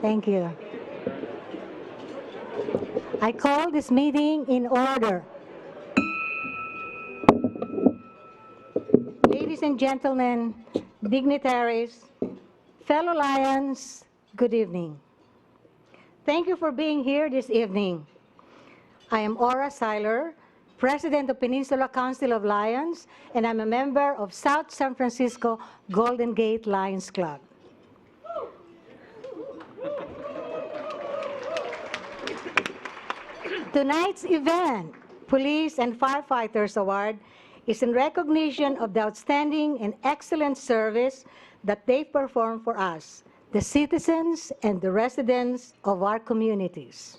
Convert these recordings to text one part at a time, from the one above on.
Thank you. I call this meeting in order. Ladies and gentlemen, dignitaries, fellow Lions, good evening. Thank you for being here this evening. I am Aura Seiler, President of Peninsula Council of Lions, and I'm a member of South San Francisco Golden Gate Lions Club. Tonight's event, Police and Firefighters Award, is in recognition of the outstanding and excellent service that they perform for us, the citizens and the residents of our communities.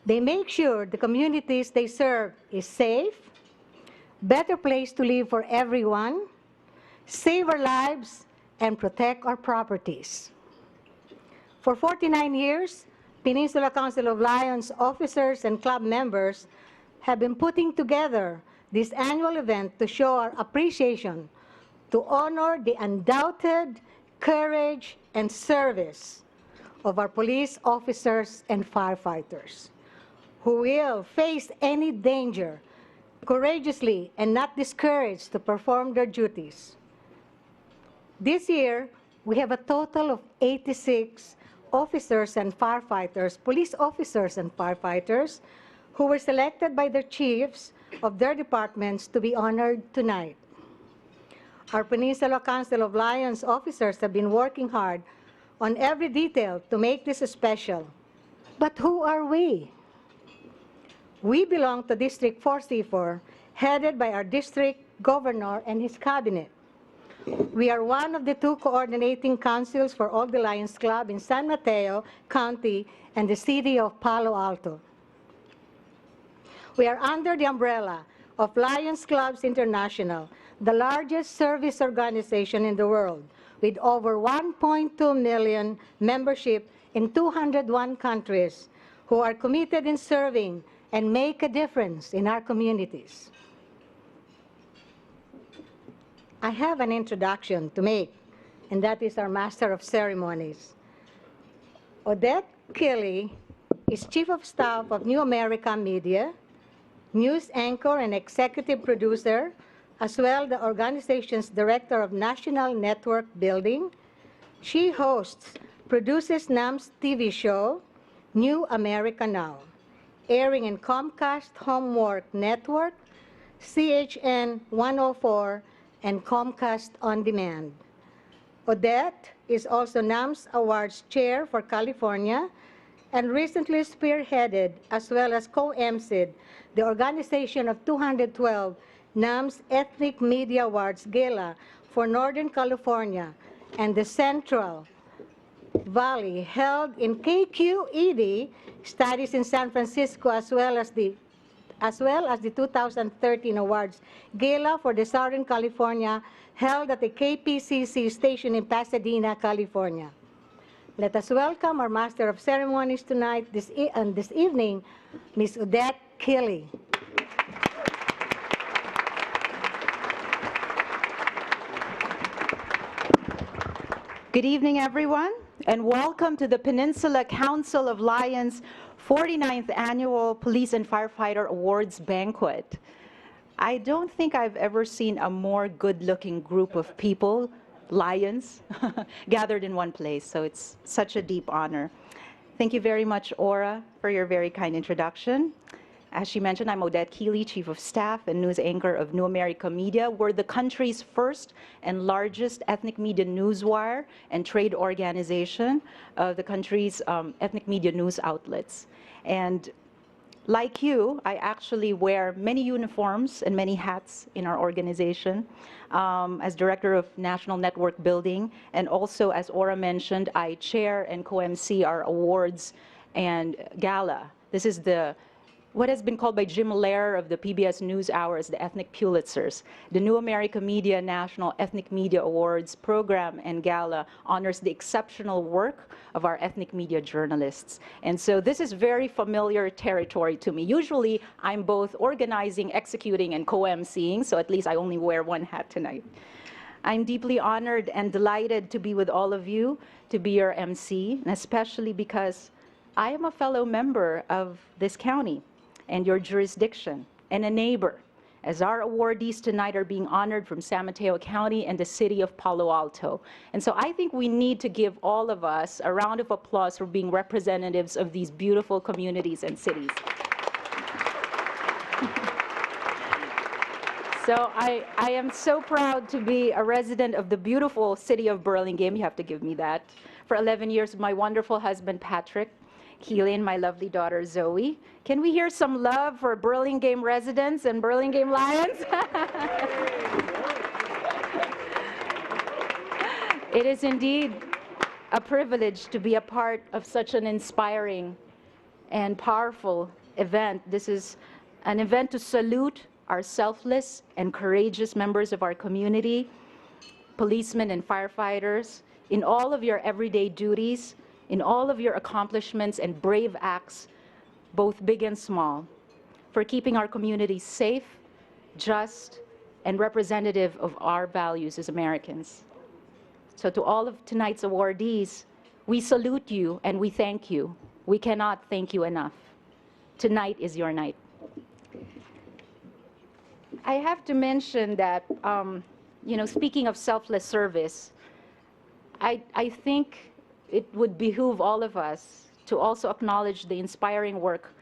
They make sure the communities they serve is safe, better place to live for everyone, save our lives, and protect our properties. For 49 years, Peninsula Council of Lions officers and club members have been putting together this annual event to show our appreciation, to honor the undoubted courage and service of our police officers and firefighters, who will face any danger courageously and not discouraged to perform their duties. This year, we have a total of 86 officers and firefighters, police officers and firefighters, who were selected by their chiefs of their departments to be honored tonight. Our Peninsula Council of Lions officers have been working hard on every detail to make this special. But who are we? We belong to District 4C4, headed by our district governor and his cabinet. We are one of the two coordinating councils for all the Lions Club in San Mateo County and the city of Palo Alto. We are under the umbrella of Lions Clubs International, the largest service organization in the world, with over 1.2 million membership in 201 countries, who are committed in serving and make a difference in our communities. I have an introduction to make, and that is our Master of Ceremonies. Odette Kelly is Chief of Staff of New America Media, news anchor and executive producer, as well the organization's Director of National Network Building. She hosts, produces NAM's TV show, New America Now, airing in Comcast Homework Network, CHN 104, and Comcast On Demand. Odette is also NAM's Awards Chair for California and recently spearheaded, as well as co-emceed, the organization of 212 NAM's Ethnic Media Awards Gala for Northern California and the Central Valley, held in KQED studies in San Francisco, as well as the 2013 Awards Gala for the Southern California, held at the KPCC station in Pasadena, California. Let us welcome our Master of Ceremonies tonight, this evening, Ms. Odette Kelly. Good evening, everyone, and welcome to the Peninsula Council of Lions 49th Annual Police and Firefighter Awards Banquet. I don't think I've ever seen a more good-looking group of people, lions, gathered in one place, so it's such a deep honor. Thank you very much, Aura, for your very kind introduction. As she mentioned, I'm Odette Keeley, Chief of Staff and News Anchor of New America Media. We're the country's first and largest ethnic media newswire and trade organization of the country's ethnic media news outlets. And like you, I actually wear many uniforms and many hats in our organization. As Director of National Network Building, and also, as Aura mentioned, I chair and co-MC our awards and gala. This is what has been called by Jim Lehrer of the PBS NewsHour as the Ethnic Pulitzers. The New America Media National Ethnic Media Awards program and gala honors the exceptional work of our ethnic media journalists. And so this is very familiar territory to me. Usually, I'm both organizing, executing, and co-emceeing, so at least I only wear one hat tonight. I'm deeply honored and delighted to be with all of you, to be your MC, and especially because I am a fellow member of this county and your jurisdiction, and a neighbor, as our awardees tonight are being honored from San Mateo County and the city of Palo Alto. And so I think we need to give all of us a round of applause for being representatives of these beautiful communities and cities. So I am so proud to be a resident of the beautiful city of Burlingame. You have to give me that. For 11 years with my wonderful husband, Patrick, Keely, and my lovely daughter, Zoe. Can we hear some love for Burlingame residents and Burlingame Lions? It is indeed a privilege to be a part of such an inspiring and powerful event. This is an event to salute our selfless and courageous members of our community, policemen and firefighters, in all of your everyday duties, in all of your accomplishments and brave acts, both big and small, for keeping our communities safe, just, and representative of our values as Americans. So to all of tonight's awardees, we salute you and we thank you. We cannot thank you enough. Tonight is your night. I have to mention that, speaking of selfless service, I think it would behoove all of us to also acknowledge the inspiring work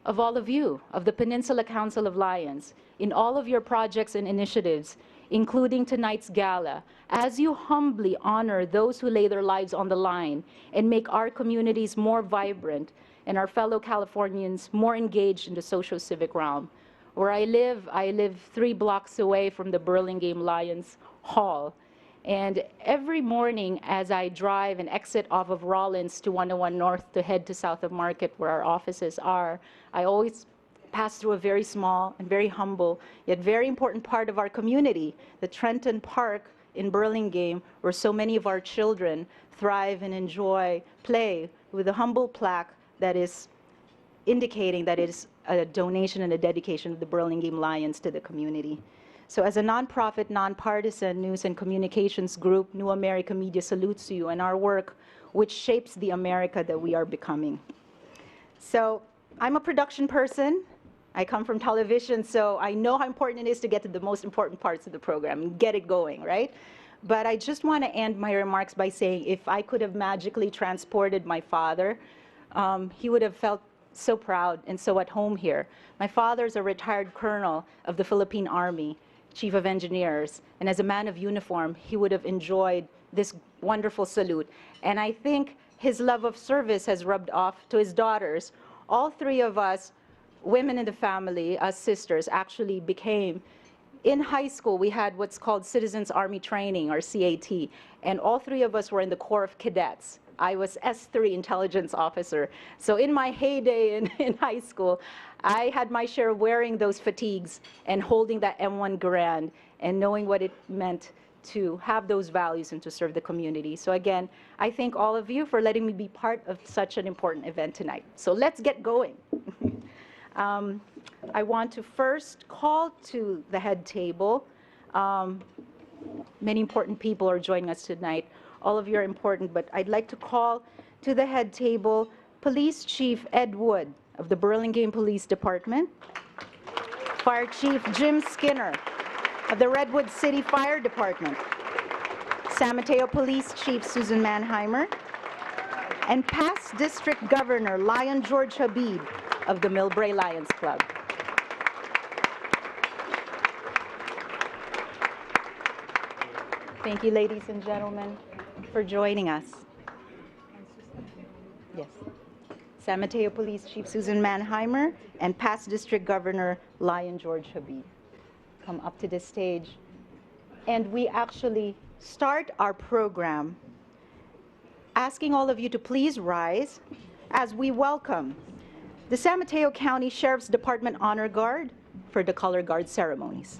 of all of you, of the Peninsula Council of Lions, in all of your projects and initiatives, including tonight's gala, as you humbly honor those who lay their lives on the line and make our communities more vibrant and our fellow Californians more engaged in the social-civic realm. Where I live 3 blocks away from the Burlingame Lions Hall. And every morning as I drive and exit off of Rollins to 101 North to head to South of Market where our offices are, I always pass through a very small and very humble, yet very important part of our community, the Trenton Park in Burlingame, where so many of our children thrive and enjoy play, with a humble plaque that is indicating that it is a donation and a dedication of the Burlingame Lions to the community. So as a nonprofit, nonpartisan news and communications group, New America Media salutes you and our work, which shapes the America that we are becoming. So I'm a production person. I come from television, so I know how important it is to get to the most important parts of the program and get it going, right? But I just want to end my remarks by saying if I could have magically transported my father, he would have felt so proud and so at home here. My father's a retired colonel of the Philippine Army, chief of engineers, and as a man of uniform, he would have enjoyed this wonderful salute. And I think his love of service has rubbed off to his daughters. All 3 of us, women in the family, us sisters, actually became, in high school, we had what's called Citizens Army Training, or CAT, and all 3 of us were in the Corps of Cadets. I was S3 intelligence officer. So in my heyday in high school, I had my share of wearing those fatigues and holding that M1 Garand and knowing what it meant to have those values and to serve the community. So again, I thank all of you for letting me be part of such an important event tonight. So let's get going. I want to first call to the head table. Many important people are joining us tonight. All of you are important, but I'd like to call to the head table Police Chief Ed Wood of the Burlingame Police Department, Fire Chief Jim Skinner of the Redwood City Fire Department, San Mateo Police Chief Susan Manheimer, and past District Governor Lion George Habib of the Millbrae Lions Club. Thank you, ladies and gentlemen, for joining us. Yes. San Mateo Police Chief Susan Manheimer and past District Governor Lion George Habib come up to this stage. And we actually start our program asking all of you to please rise as we welcome the San Mateo County Sheriff's Department Honor Guard for the Color Guard ceremonies.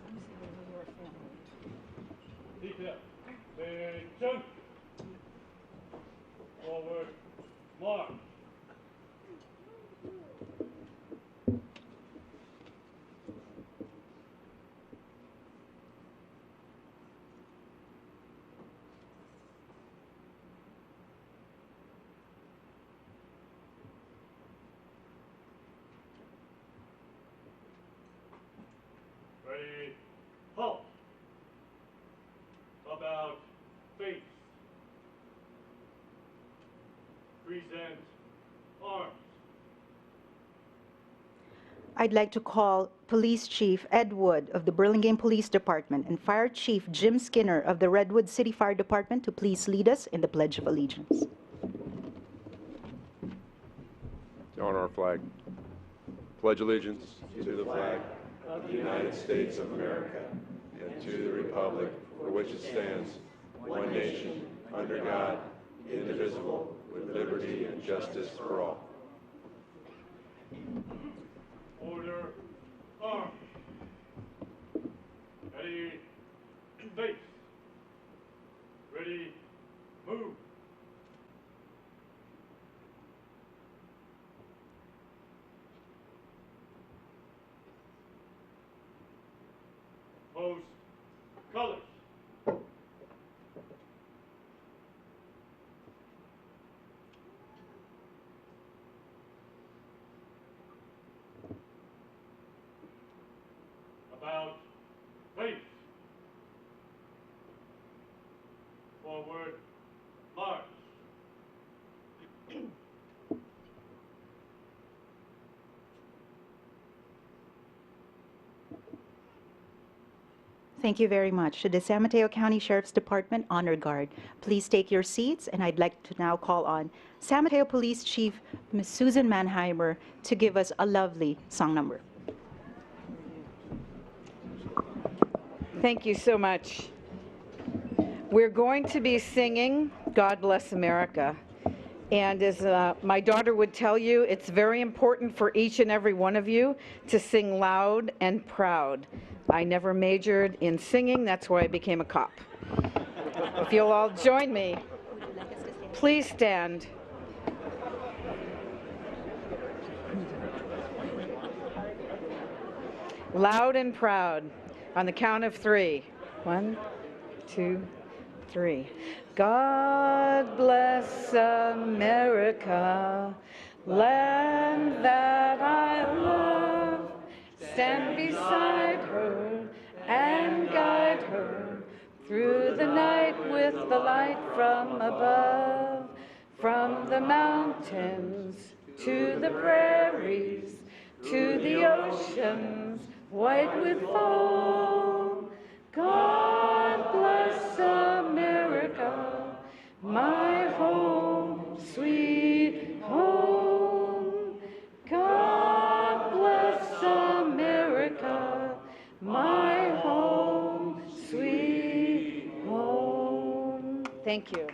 Attention! Forward, march! present arms. I'd like to call Police Chief Ed Wood of the Burlingame Police Department and Fire Chief Jim Skinner of the Redwood City Fire Department to please lead us in the Pledge of Allegiance. To honor our flag. Pledge allegiance to the flag of the United States of America and to the republic for which it stands, one nation, under God, indivisible, with liberty and justice for all. Order, arms. Ready, face. Ready, move. Post colors. About face. Forward march. Thank you very much. To the San Mateo County Sheriff's Department Honor Guard, please take your seats, and I'd like to now call on San Mateo Police Chief Ms. Susan Mannheimer to give us a lovely song number. Thank you so much. We're going to be singing God Bless America. And as my daughter would tell you, it's very important for each and every one of you to sing loud and proud. I never majored in singing, that's why I became a cop. If you'll all join me, please stand. Loud and proud. On the count of three. 1, 2, 3. God bless America, land that I love. Stand beside her and guide her through the night with the light from above. From the mountains to the prairies to the oceans white with foam. God bless America, my home, sweet home. God bless America, my home, sweet home. Thank you.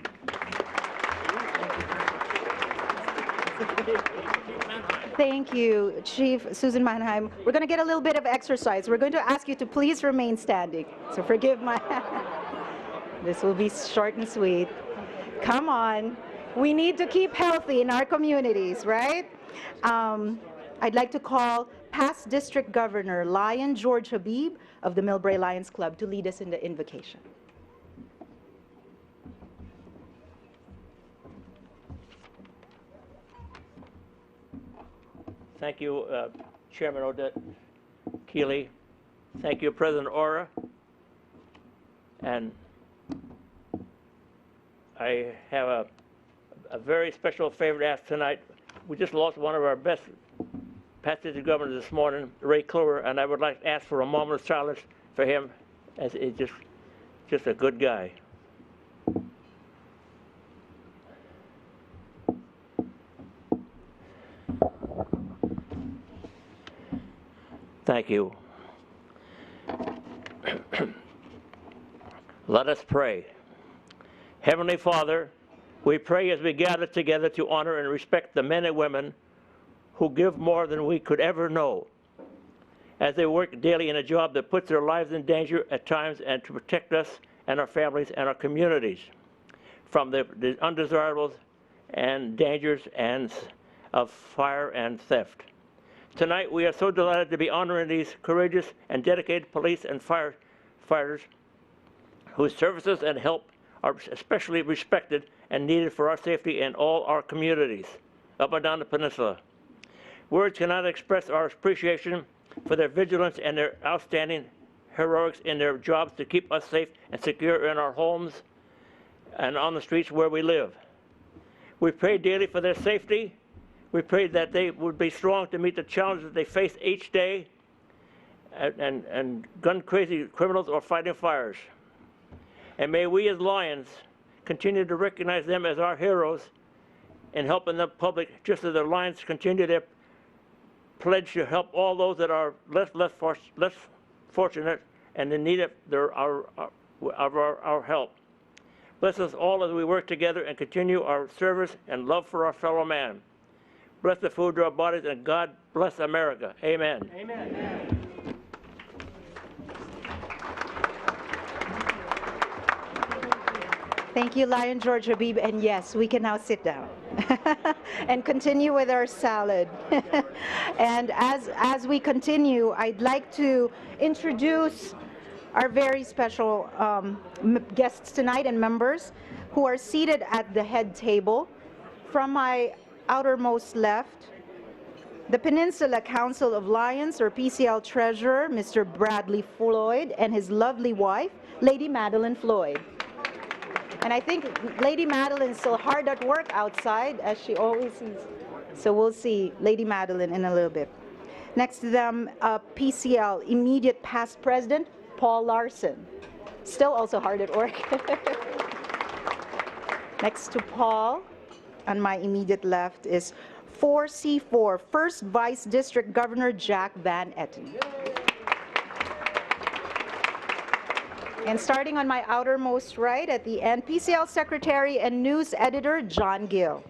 Thank you, Chief Susan Mannheim. We're going to get a little bit of exercise. We're going to ask you to please remain standing. So forgive my... This will be short and sweet. Come on. We need to keep healthy in our communities, right? I'd like to call past District Governor Lion George Habib of the Millbrae Lions Club to lead us in the invocation. Thank you, Chairman Odette Keeley. Thank you, President Ora. And I have a very special favor to ask tonight. We just lost one of our best past district governors this morning, Ray Clover, and I would like to ask for a moment of silence for him, as he's just a good guy. Thank you. Let us pray. Heavenly Father, we pray as we gather together to honor and respect the men and women who give more than we could ever know, as they work daily in a job that puts their lives in danger at times and to protect us and our families and our communities from the undesirables and dangers and of fire and theft. Tonight, we are so delighted to be honoring these courageous and dedicated police and firefighters whose services and help are especially respected and needed for our safety in all our communities up and down the peninsula. Words cannot express our appreciation for their vigilance and their outstanding heroics in their jobs to keep us safe and secure in our homes and on the streets where we live. We pray daily for their safety. We pray that they would be strong to meet the challenges that they face each day, and gun-crazy criminals or fighting fires. And may we as Lions continue to recognize them as our heroes and helping the public, just as the Lions continue their pledge to help all those that are less fortunate and in need of our help. Bless us all as we work together and continue our service and love for our fellow man. Bless the food to our bodies, and God bless America. Amen. Amen. Thank you, Lion George Habib. And yes, we can now sit down and continue with our salad. And as we continue, I'd like to introduce our very special guests tonight and members who are seated at the head table. From my outermost left, the Peninsula Council of Lions, or PCL Treasurer, Mr. Bradley Floyd, and his lovely wife, Lady Madeline Floyd. And I think Lady Madeline is still hard at work outside, as she always is. So we'll see Lady Madeline in a little bit. Next to them, PCL immediate past president, Paul Larson. Still also hard at work. Next to Paul, on my immediate left, is 4C4 First Vice District Governor Jack Van Etten. And starting on my outermost right at the end, PCL Secretary and News Editor John Gill.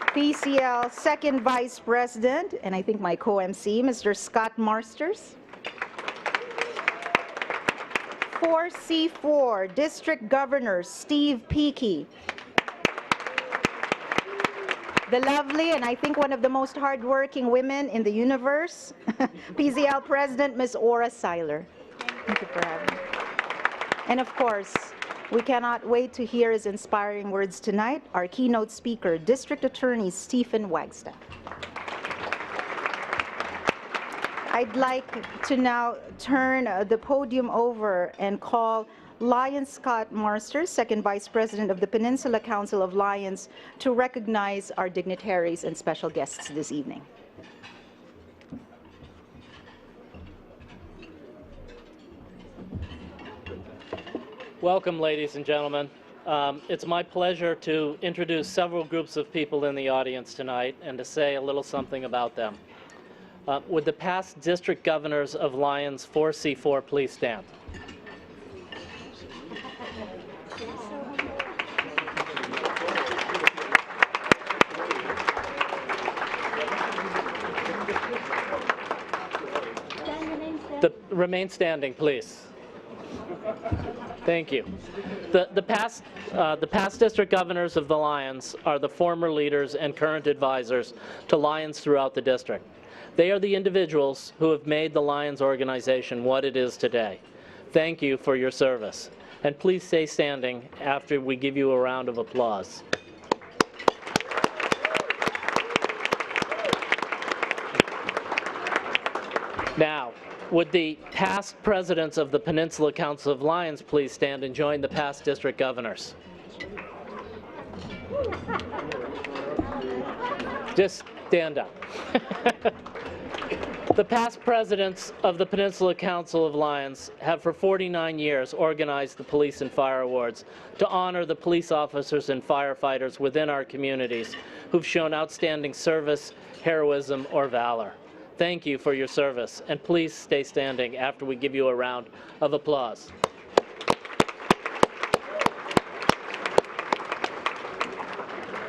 PCL Second Vice President, and I think my co-MC, Mr. Scott Marsters. 4C4 District Governor Steve Peakey. The lovely, and I think one of the most hardworking women in the universe, PCL President Ms. Ora Seiler. Thank you for having me. And of course, we cannot wait to hear his inspiring words tonight, our keynote speaker, District Attorney Stephen Wagstaff. I'd like to now turn the podium over and call Lion Scott Marsters, Second Vice President of the Peninsula Council of Lions, to recognize our dignitaries and special guests this evening. Welcome, ladies and gentlemen. It's my pleasure to introduce several groups of people in the audience tonight and to say a little something about them. Would the past district governors of Lions 4C4 please stand? Remain standing, please. Thank you. The past district governors of the Lions are the former leaders and current advisors to Lions throughout the district. They are the individuals who have made the Lions organization what it is today. Thank you for your service. And please stay standing after we give you a round of applause. Now, would the past presidents of the Peninsula Council of Lions please stand and join the past district governors? Just stand up. The past presidents of the Peninsula Council of Lions have for 49 years organized the Police and Fire Awards to honor the police officers and firefighters within our communities who've shown outstanding service, heroism, or valor. Thank you for your service, and please stay standing after we give you a round of applause.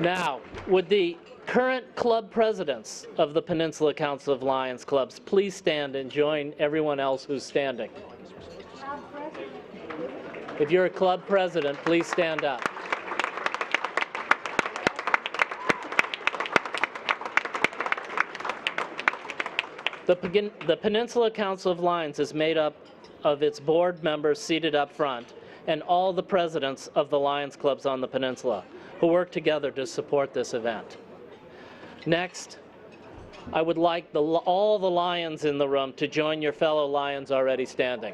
Now, would the current club presidents of the Peninsula Council of Lions clubs please stand and join everyone else who's standing? If you're a club president, please stand up. The Peninsula Council of Lions is made up of its board members seated up front and all the presidents of the Lions clubs on the peninsula who work together to support this event. Next, I would like all the Lions in the room to join your fellow Lions already standing.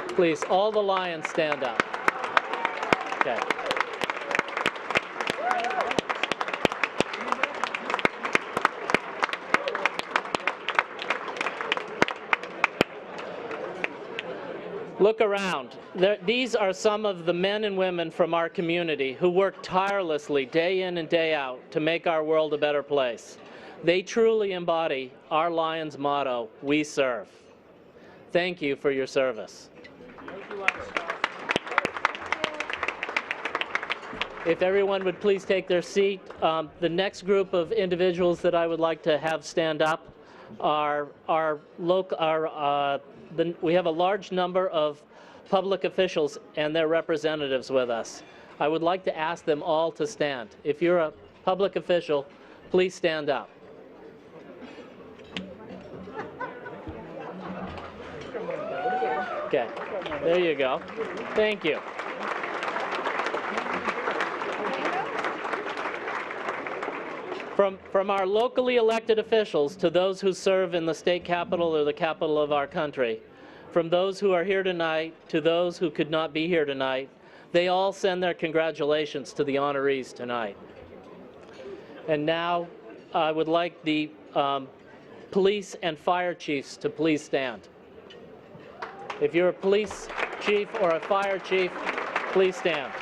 Please, all the Lions stand up. Okay. Look around. These are some of the men and women from our community who work tirelessly day in and day out to make our world a better place. They truly embody our Lions motto, "We serve." Thank you for your service. If everyone would please take their seat, the next group of individuals that I would like to have stand up are we have a large number of public officials and their representatives with us. I would like to ask them all to stand. If you're a public official, please stand up. Okay, there you go. Thank you. From our locally elected officials to those who serve in the state capitol or the capital of our country, from those who are here tonight to those who could not be here tonight, they all send their congratulations to the honorees tonight. And now I would like the police and fire chiefs to please stand. If you're a police chief or a fire chief, please stand.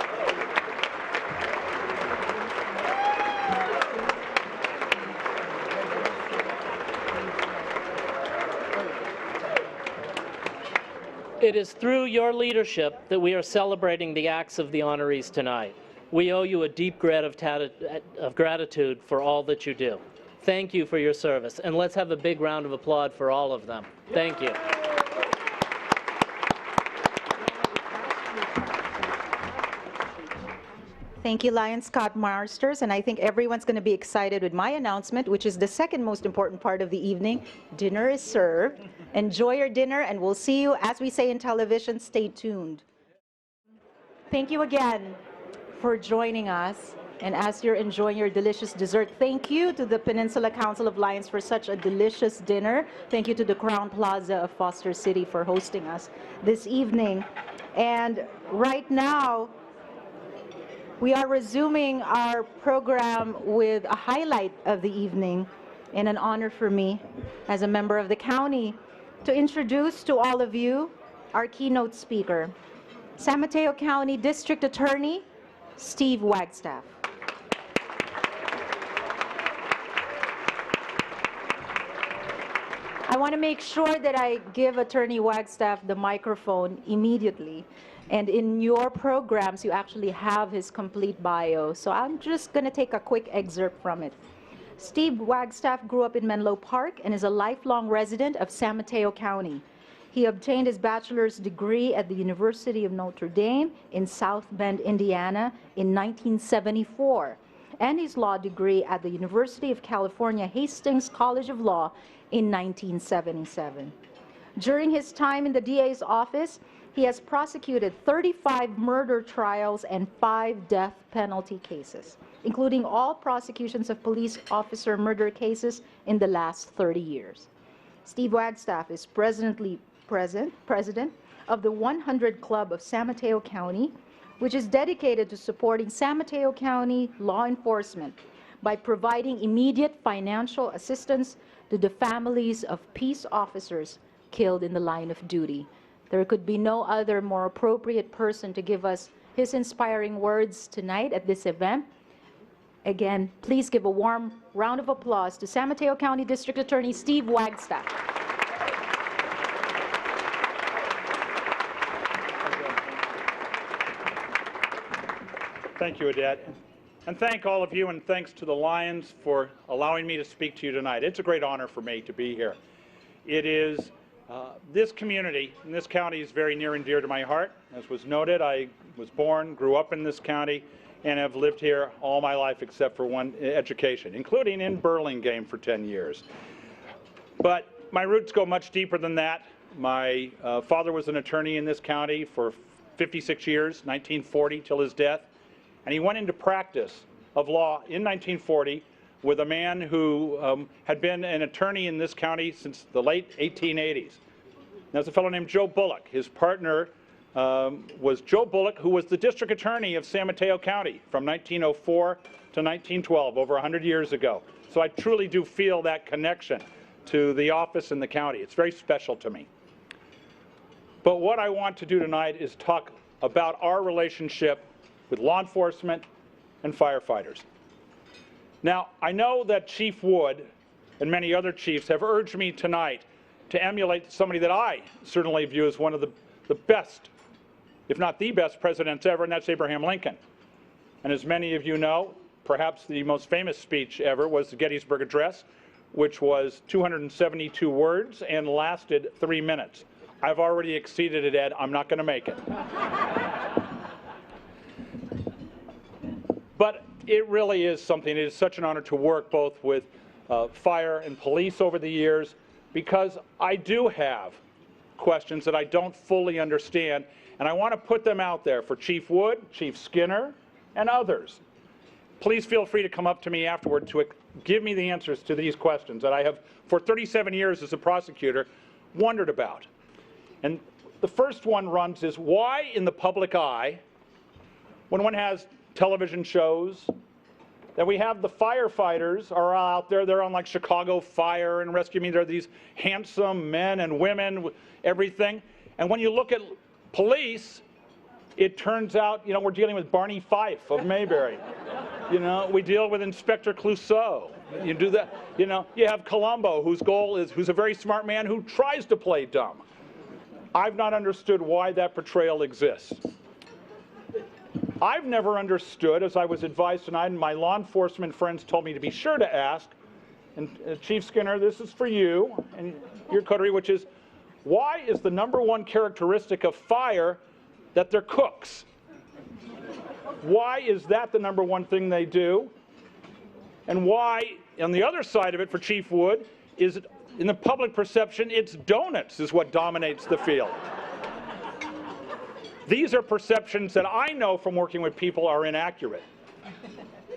It is through your leadership that we are celebrating the acts of the honorees tonight. We owe you a deep of gratitude for all that you do. Thank you for your service, and let's have a big round of applause for all of them. Thank you. Thank you, Lion Scott Marsters, and I think everyone's going to be excited with my announcement, which is the second most important part of the evening. Dinner is served. Enjoy your dinner, and we'll see you, as we say in television, stay tuned. Thank you again for joining us, and as you're enjoying your delicious dessert, thank you to the Peninsula Council of Lions for such a delicious dinner. Thank you to the Crown Plaza of Foster City for hosting us this evening. And right now, we are resuming our program with a highlight of the evening, and an honor for me as a member of the county to introduce to all of you our keynote speaker, San Mateo County District Attorney Steve Wagstaff. I want to make sure that I give Attorney Wagstaff the microphone immediately. And in your programs, you actually have his complete bio. So I'm just going to take a quick excerpt from it. Steve Wagstaff grew up in Menlo Park and is a lifelong resident of San Mateo County. He obtained his bachelor's degree at the University of Notre Dame in South Bend, Indiana in 1974, and his law degree at the University of California Hastings College of Law in 1977. During his time in the DA's office, he has prosecuted 35 murder trials and 5 death penalty cases, including all prosecutions of police officer murder cases in the last 30 years. Steve Wagstaff is president of the 100 Club of San Mateo County, which is dedicated to supporting San Mateo County law enforcement by providing immediate financial assistance to the families of peace officers killed in the line of duty. There could be no other more appropriate person to give us his inspiring words tonight at this event. Again, please give a warm round of applause to San Mateo County District Attorney Steve Wagstaff. Thank you, Odette. And thank all of you, and thanks to the Lions for allowing me to speak to you tonight. It's a great honor for me to be here. It is this community in this county is very near and dear to my heart. As was noted, I was born, grew up in this county, and have lived here all my life except for one education, including in Burlingame for 10 years. But my roots go much deeper than that. My father was an attorney in this county for 56 years, 1940 till his death, and he went into practice of law in 1940 with a man who had been an attorney in this county since the late 1880s. That's a fellow named Joe Bullock. His partner was Joe Bullock, who was the district attorney of San Mateo County from 1904 to 1912, over 100 years ago. So I truly do feel that connection to the office and the county. It's very special to me. But what I want to do tonight is talk about our relationship with law enforcement and firefighters. Now, I know that Chief Wood and many other chiefs have urged me tonight to emulate somebody that I certainly view as one of the best, if not the best, presidents ever, and that's Abraham Lincoln. And as many of you know, perhaps the most famous speech ever was the Gettysburg Address, which was 272 words and lasted 3 minutes. I've already exceeded it, Ed. I'm not going to make it. But it really is something. It is such an honor to work both with fire and police over the years, because I do have questions that I don't fully understand, and I want to put them out there for Chief Wood, Chief Skinner, and others. Please feel free to come up to me afterward to give me the answers to these questions that I have, for 37 years as a prosecutor, wondered about. And the first one runs is, why in the public eye, when one has television shows, that we have the firefighters are out there, they're on like Chicago Fire and Rescue Me, they're these handsome men and women, everything. And when you look at police, it turns out, you know, we're dealing with Barney Fife of Mayberry. You know, we deal with Inspector Clouseau. You do that, you know, you have Columbo, whose goal is, who's a very smart man who tries to play dumb. I've not understood why that portrayal exists. I've never understood, as I was advised tonight, and my law enforcement friends told me to be sure to ask, and Chief Skinner, this is for you and your coterie, which is, why is the #1 characteristic of fire that they're cooks? Why is that the #1 thing they do? And why, on the other side of it for Chief Wood, is it, in the public perception, it's donuts is what dominates the field. These are perceptions that I know from working with people are inaccurate.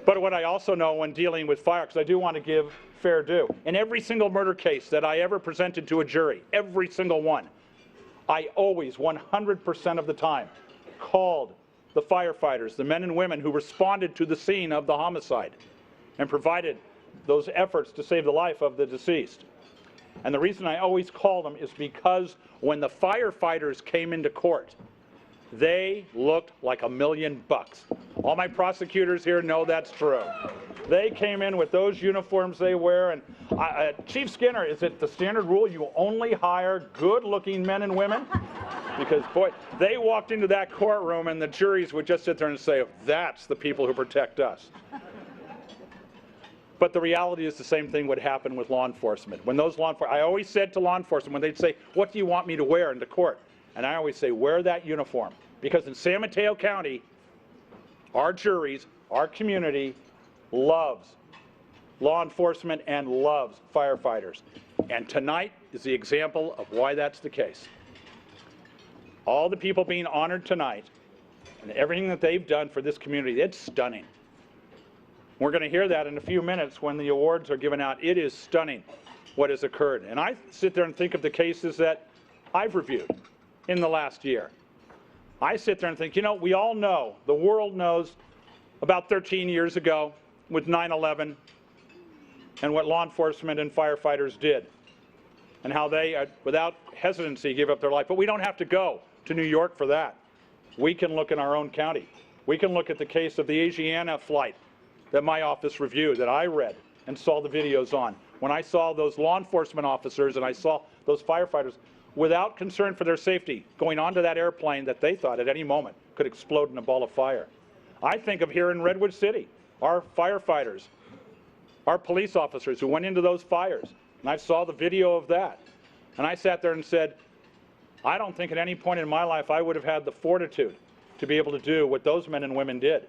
But what I also know when dealing with fire, because I do want to give fair due, in every single murder case that I ever presented to a jury, every single one, I always, 100% of the time, called the firefighters, the men and women who responded to the scene of the homicide and provided those efforts to save the life of the deceased. And the reason I always call them is because when the firefighters came into court, they looked like $1 million. All my prosecutors here know that's true. They came in with those uniforms they wear, and Chief Skinner, is it the standard rule you only hire good-looking men and women? Because, boy, they walked into that courtroom and the juries would just sit there and say, that's the people who protect us. But the reality is the same thing would happen with law enforcement. When those I always said to law enforcement, when they'd say, what do you want me to wear into court? And I always say, wear that uniform. Because in San Mateo County, our juries, our community loves law enforcement and loves firefighters. And tonight is the example of why that's the case. All the people being honored tonight and everything that they've done for this community, it's stunning. We're going to hear that in a few minutes when the awards are given out. It is stunning what has occurred. And I sit there and think of the cases that I've reviewed in the last year. I sit there and think, you know, we all know, the world knows about 13 years ago with 9/11 and what law enforcement and firefighters did and how they, without hesitancy, gave up their life. But we don't have to go to New York for that. We can look in our own county. We can look at the case of the Asiana flight that my office reviewed, that I read and saw the videos on. When I saw those law enforcement officers and I saw those firefighters without concern for their safety going onto that airplane that they thought at any moment could explode in a ball of fire. I think of here in Redwood City, our firefighters, our police officers who went into those fires, and I saw the video of that. And I sat there and said, I don't think at any point in my life I would have had the fortitude to be able to do what those men and women did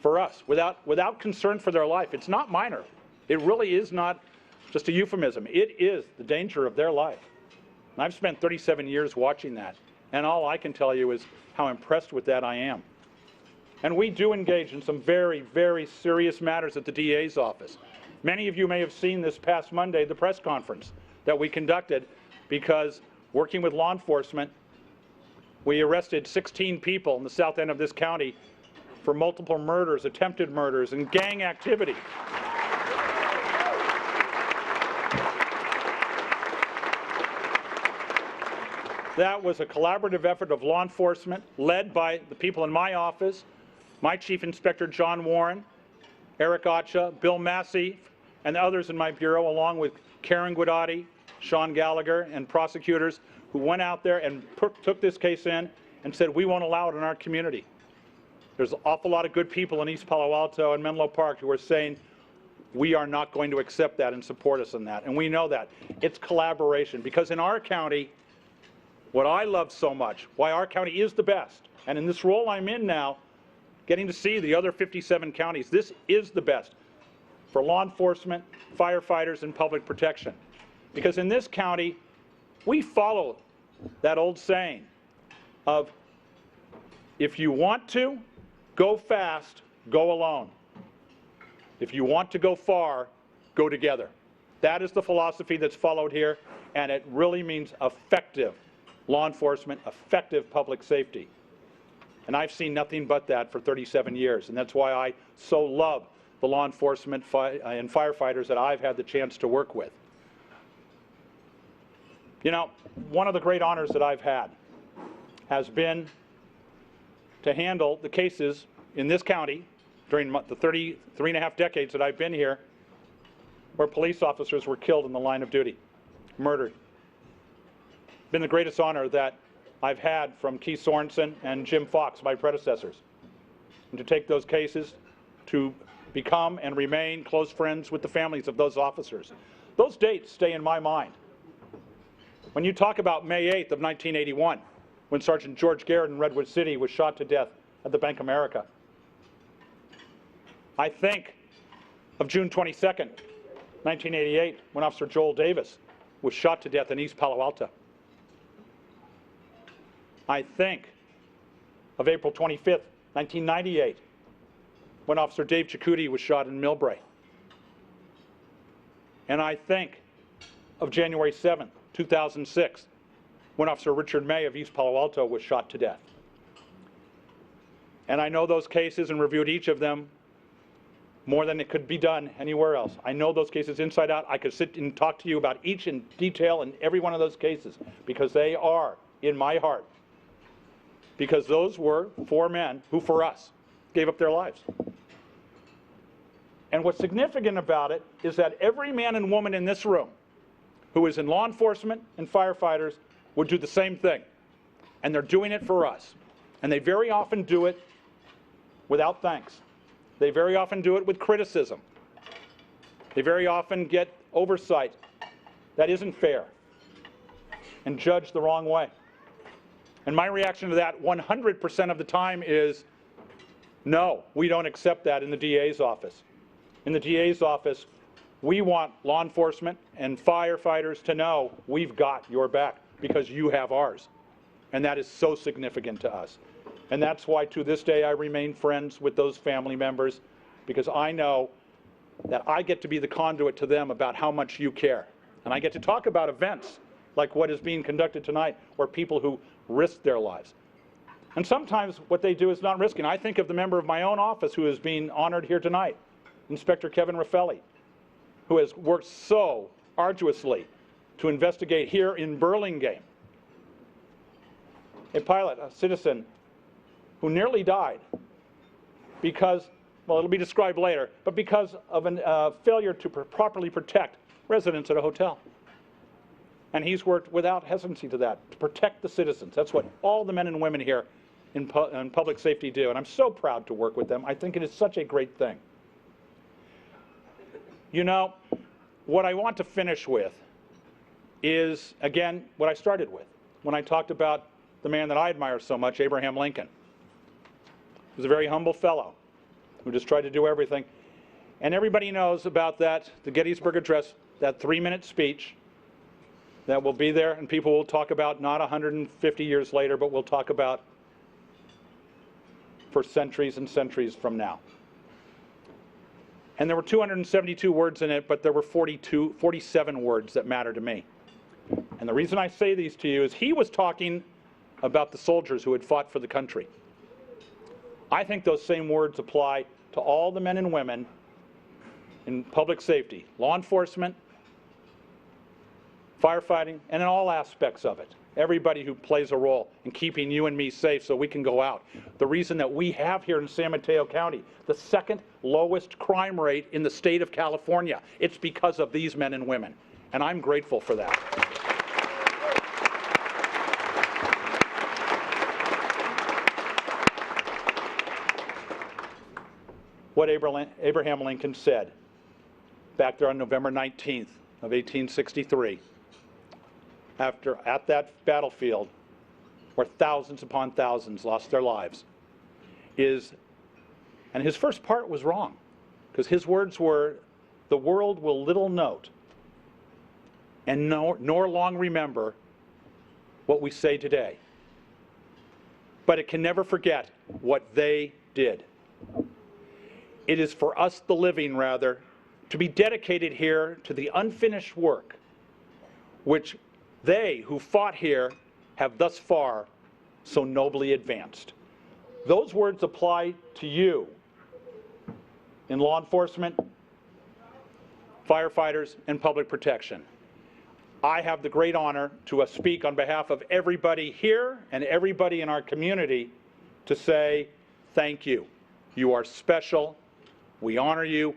for us, without concern for their life. It's not minor. It really is not just a euphemism. It is the danger of their life. And I've spent 37 years watching that, and all I can tell you is how impressed with that I am. And we do engage in some very, very serious matters at the DA's office. Many of you may have seen this past Monday the press conference that we conducted because working with law enforcement, We arrested 16 people in the south end of this county for multiple murders, attempted murders, and gang activity. That was a collaborative effort of law enforcement led by the people in my office, my Chief Inspector John Warren, Eric Acha, Bill Massey, and others in my bureau, along with Karen Guidotti, Sean Gallagher, and prosecutors who went out there and took this case in and said, we won't allow it in our community. There's an awful lot of good people in East Palo Alto and Menlo Park who are saying, we are not going to accept that and support us in that. And we know that. It's collaboration, because in our county, what I love so much, why our county is the best, and in this role I'm in now, getting to see the other 57 counties, this is the best for law enforcement, firefighters, and public protection. Because in this county, we follow that old saying of, if you want to go fast, go alone. If you want to go far, go together. That is the philosophy that's followed here, and it really means effective law enforcement, effective public safety. And I've seen nothing but that for 37 years, and that's why I so love the law enforcement and firefighters that I've had the chance to work with. You know, one of the great honors that I've had has been to handle the cases in this county during the 33 and a half decades that I've been here, where police officers were killed in the line of duty, murdered. Been the greatest honor that I've had from Keith Sorensen and Jim Fox, my predecessors, and to take those cases to become and remain close friends with the families of those officers. Those dates stay in my mind. When you talk about May 8th of 1981, when Sergeant George Garrett in Redwood City was shot to death at the Bank of America, I think of June 22nd, 1988, when Officer Joel Davis was shot to death in East Palo Alto. I think of April 25th, 1998, when Officer Dave Cicutti was shot in Millbrae. And I think of January 7th, 2006, when Officer Richard May of East Palo Alto was shot to death. And I know those cases and reviewed each of them more than it could be done anywhere else. I know those cases inside out. I could sit and talk to you about each in detail in every one of those cases, because they are in my heart. Because those were 4 men who, for us, gave up their lives. And what's significant about it is that every man and woman in this room who is in law enforcement and firefighters would do the same thing. And they're doing it for us. And they very often do it without thanks. They very often do it with criticism. They very often get oversight that isn't fair and judged the wrong way. And my reaction to that 100% of the time is, no, we don't accept that in the DA's office. In the DA's office, we want law enforcement and firefighters to know we've got your back because you have ours. And that is so significant to us. And that's why to this day I remain friends with those family members, because I know that I get to be the conduit to them about how much you care. And I get to talk about events like what is being conducted tonight, where people who risk their lives. And sometimes what they do is not risking. I think of the member of my own office who is being honored here tonight, Inspector Kevin Raffelli, who has worked so arduously to investigate here in Burlingame. A pilot, a citizen, who nearly died because, well, it'll be described later, but because of a failure to properly protect residents at a hotel. And he's worked without hesitancy to that, to protect the citizens. That's what all the men and women here in public safety do, and I'm so proud to work with them. I think it is such a great thing. You know, what I want to finish with is, again, what I started with, when I talked about the man that I admire so much, Abraham Lincoln. He was a very humble fellow who just tried to do everything. And everybody knows about that, the Gettysburg Address, that 3-minute speech that will be there, and people will talk about not 150 years later, but we'll talk about for centuries and centuries from now. And there were 272 words in it, but there were 47 words that matter to me. And the reason I say these to you is he was talking about the soldiers who had fought for the country. I think those same words apply to all the men and women in public safety, law enforcement, firefighting, and in all aspects of it. Everybody who plays a role in keeping you and me safe so we can go out. The reason that we have here in San Mateo County the second lowest crime rate in the state of California, it's because of these men and women, and I'm grateful for that. What Abraham Lincoln said back there on November 19th of 1863, at that battlefield where thousands upon thousands lost their lives, is, and his first part was wrong, because his words were, "The world will little note and nor long remember what we say today, but it can never forget what they did." It is for us, the living, rather, to be dedicated here to the unfinished work which they who fought here have thus far so nobly advanced. Those words apply to you in law enforcement, firefighters, and public protection. I have the great honor to speak on behalf of everybody here and everybody in our community to say thank you. You are special. We honor you.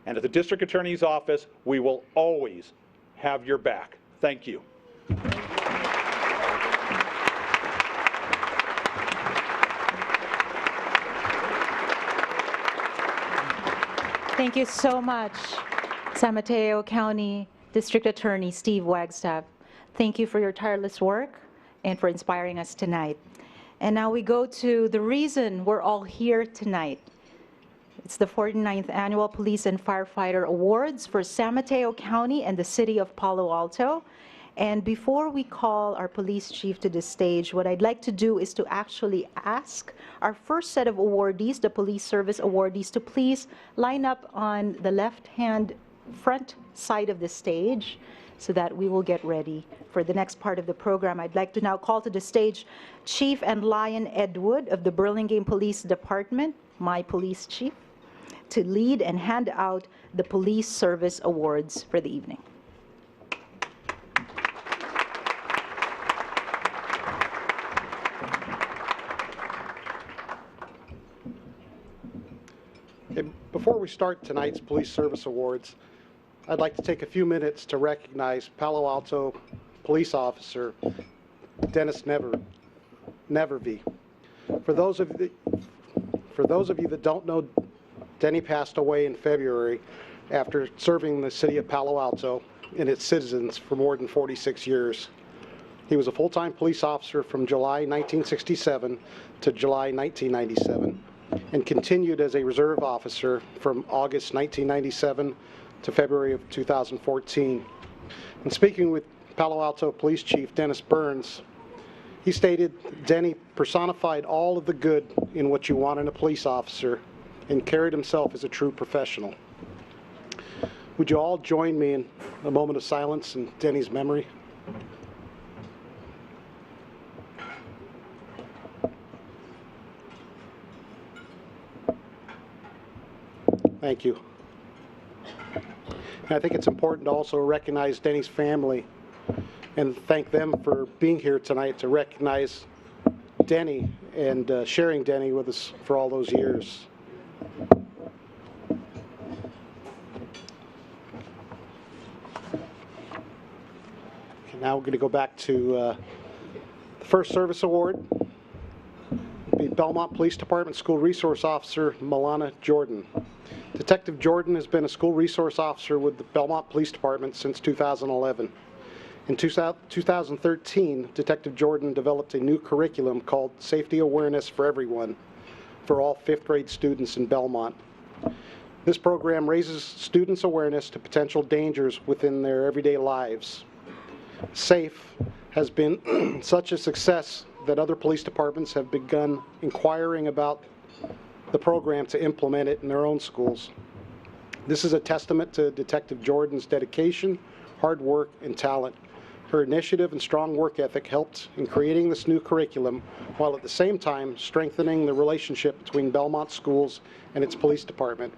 And at the District Attorney's Office, we will always have your back. Thank you. Thank you so much, San Mateo County District Attorney Steve Wagstaff. Thank you for your tireless work and for inspiring us tonight. And now we go to the reason we're all here tonight. It's the 49th Annual Police and Firefighter Awards for San Mateo County and the City of Palo Alto. And before we call our police chief to the stage, what I'd like to do is to actually ask our first set of awardees, the police service awardees, to please line up on the left-hand front side of the stage so that we will get ready for the next part of the program. I'd like to now call to the stage Chief and Lion Ed Wood of the Burlingame Police Department, my police chief, to lead and hand out the Police Service Awards for the evening. Before we start tonight's Police Service Awards, I'd like to take a few minutes to recognize Palo Alto police officer Dennis Nevervee. For those of you that don't know, Denny passed away in February after serving the city of Palo Alto and its citizens for more than 46 years. He was a full-time police officer from July 1967 to July 1997 and continued as a reserve officer from August 1997 to February of 2014. And speaking with Palo Alto Police Chief Dennis Burns, he stated, "Denny personified all of the good in what you want in a police officer and carried himself as a true professional." Would you all join me in a moment of silence in Denny's memory? Thank you. And I think it's important to also recognize Denny's family and thank them for being here tonight to recognize Denny and sharing Denny with us for all those years. Okay, now we're going to go back to the first service award. The Belmont Police Department School Resource Officer Milana Jordan. Detective Jordan has been a school resource officer with the Belmont Police Department since 2011. In 2013, Detective Jordan developed a new curriculum called Safety Awareness for Everyone for all 5th grade students in Belmont. This program raises students' awareness to potential dangers within their everyday lives. SAFE has been such a success that other police departments have begun inquiring about the program to implement it in their own schools. This is a testament to Detective Jordan's dedication, hard work, and talent, Her initiative and strong work ethic helped in creating this new curriculum, while at the same time strengthening the relationship between Belmont schools and its police department.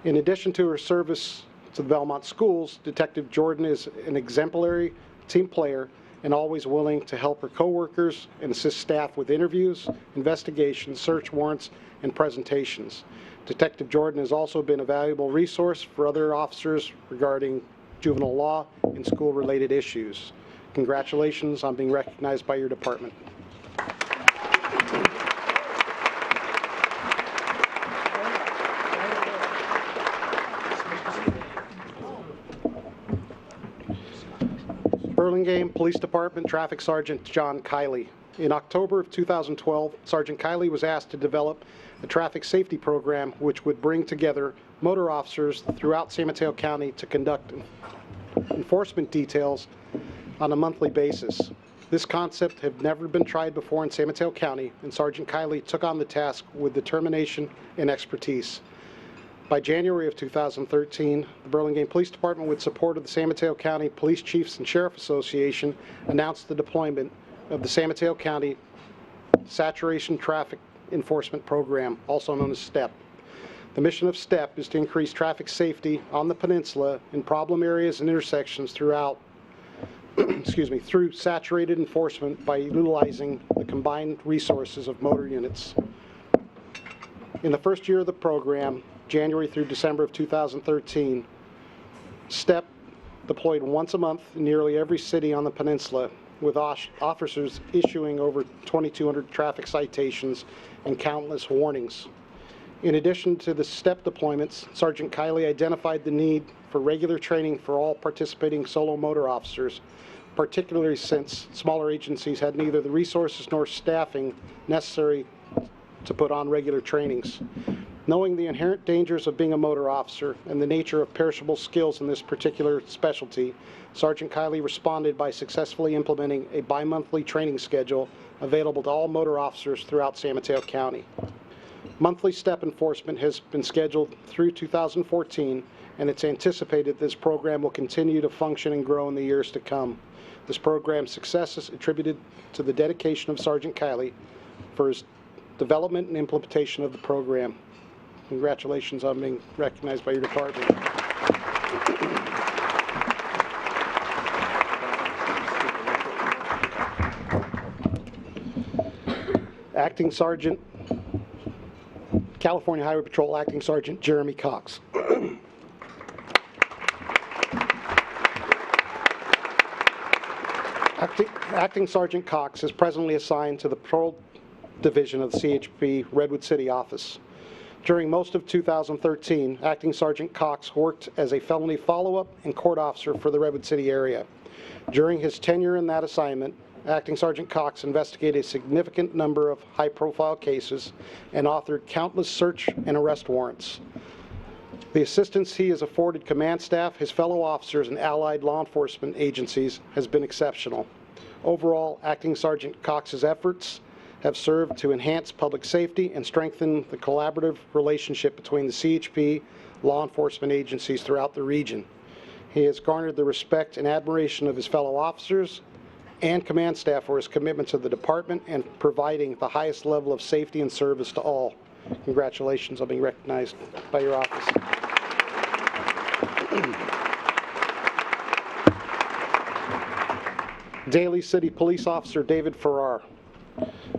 In addition to her service to the Belmont schools, Detective Jordan is an exemplary team player and always willing to help her coworkers and assist staff with interviews, investigations, search warrants, and presentations. Detective Jordan has also been a valuable resource for other officers regarding juvenile law and school-related issues. Congratulations on being recognized by your department. Burlingame Police Department Traffic Sergeant John Kiley. In October of 2012, Sergeant Kiley was asked to develop a traffic safety program which would bring together motor officers throughout San Mateo County to conduct enforcement details on a monthly basis. This concept had never been tried before in San Mateo County, and Sergeant Kiley took on the task with determination and expertise. By January of 2013, the Burlingame Police Department, with support of the San Mateo County Police Chiefs and Sheriff Association, announced the deployment of the San Mateo County Saturation Traffic Enforcement Program, also known as STEP. The mission of STEP is to increase traffic safety on the peninsula in problem areas and intersections throughout, through saturated enforcement by utilizing the combined resources of motor units. In the first year of the program, January through December of 2013, STEP deployed once a month in nearly every city on the peninsula, with officers issuing over 2,200 traffic citations and countless warnings. In addition to the STEP deployments, Sergeant Kiley identified the need for regular training for all participating solo motor officers, particularly since smaller agencies had neither the resources nor staffing necessary to put on regular trainings. Knowing the inherent dangers of being a motor officer and the nature of perishable skills in this particular specialty, Sergeant Kiley responded by successfully implementing a bi-monthly training schedule available to all motor officers throughout San Mateo County. Monthly STEP enforcement has been scheduled through 2014, and it's anticipated this program will continue to function and grow in the years to come. This program's success is attributed to the dedication of Sergeant Kiley for his development and implementation of the program. Congratulations on being recognized by your department. Acting Sergeant, California Highway Patrol Acting Sergeant Jeremy Cox. Acting Sergeant Cox is presently assigned to the Patrol Division of the CHP Redwood City office. During most of 2013, Acting Sergeant Cox worked as a felony follow-up and court officer for the Redwood City area. During his tenure in that assignment, Acting Sergeant Cox investigated a significant number of high-profile cases and authored countless search and arrest warrants. The assistance he has afforded command staff, his fellow officers, and allied law enforcement agencies has been exceptional. Overall, Acting Sergeant Cox's efforts have served to enhance public safety and strengthen the collaborative relationship between the CHP law enforcement agencies throughout the region. He has garnered the respect and admiration of his fellow officers and command staff for his commitment to the department and providing the highest level of safety and service to all. Congratulations on being recognized by your office. Daly City Police Officer David Farrar.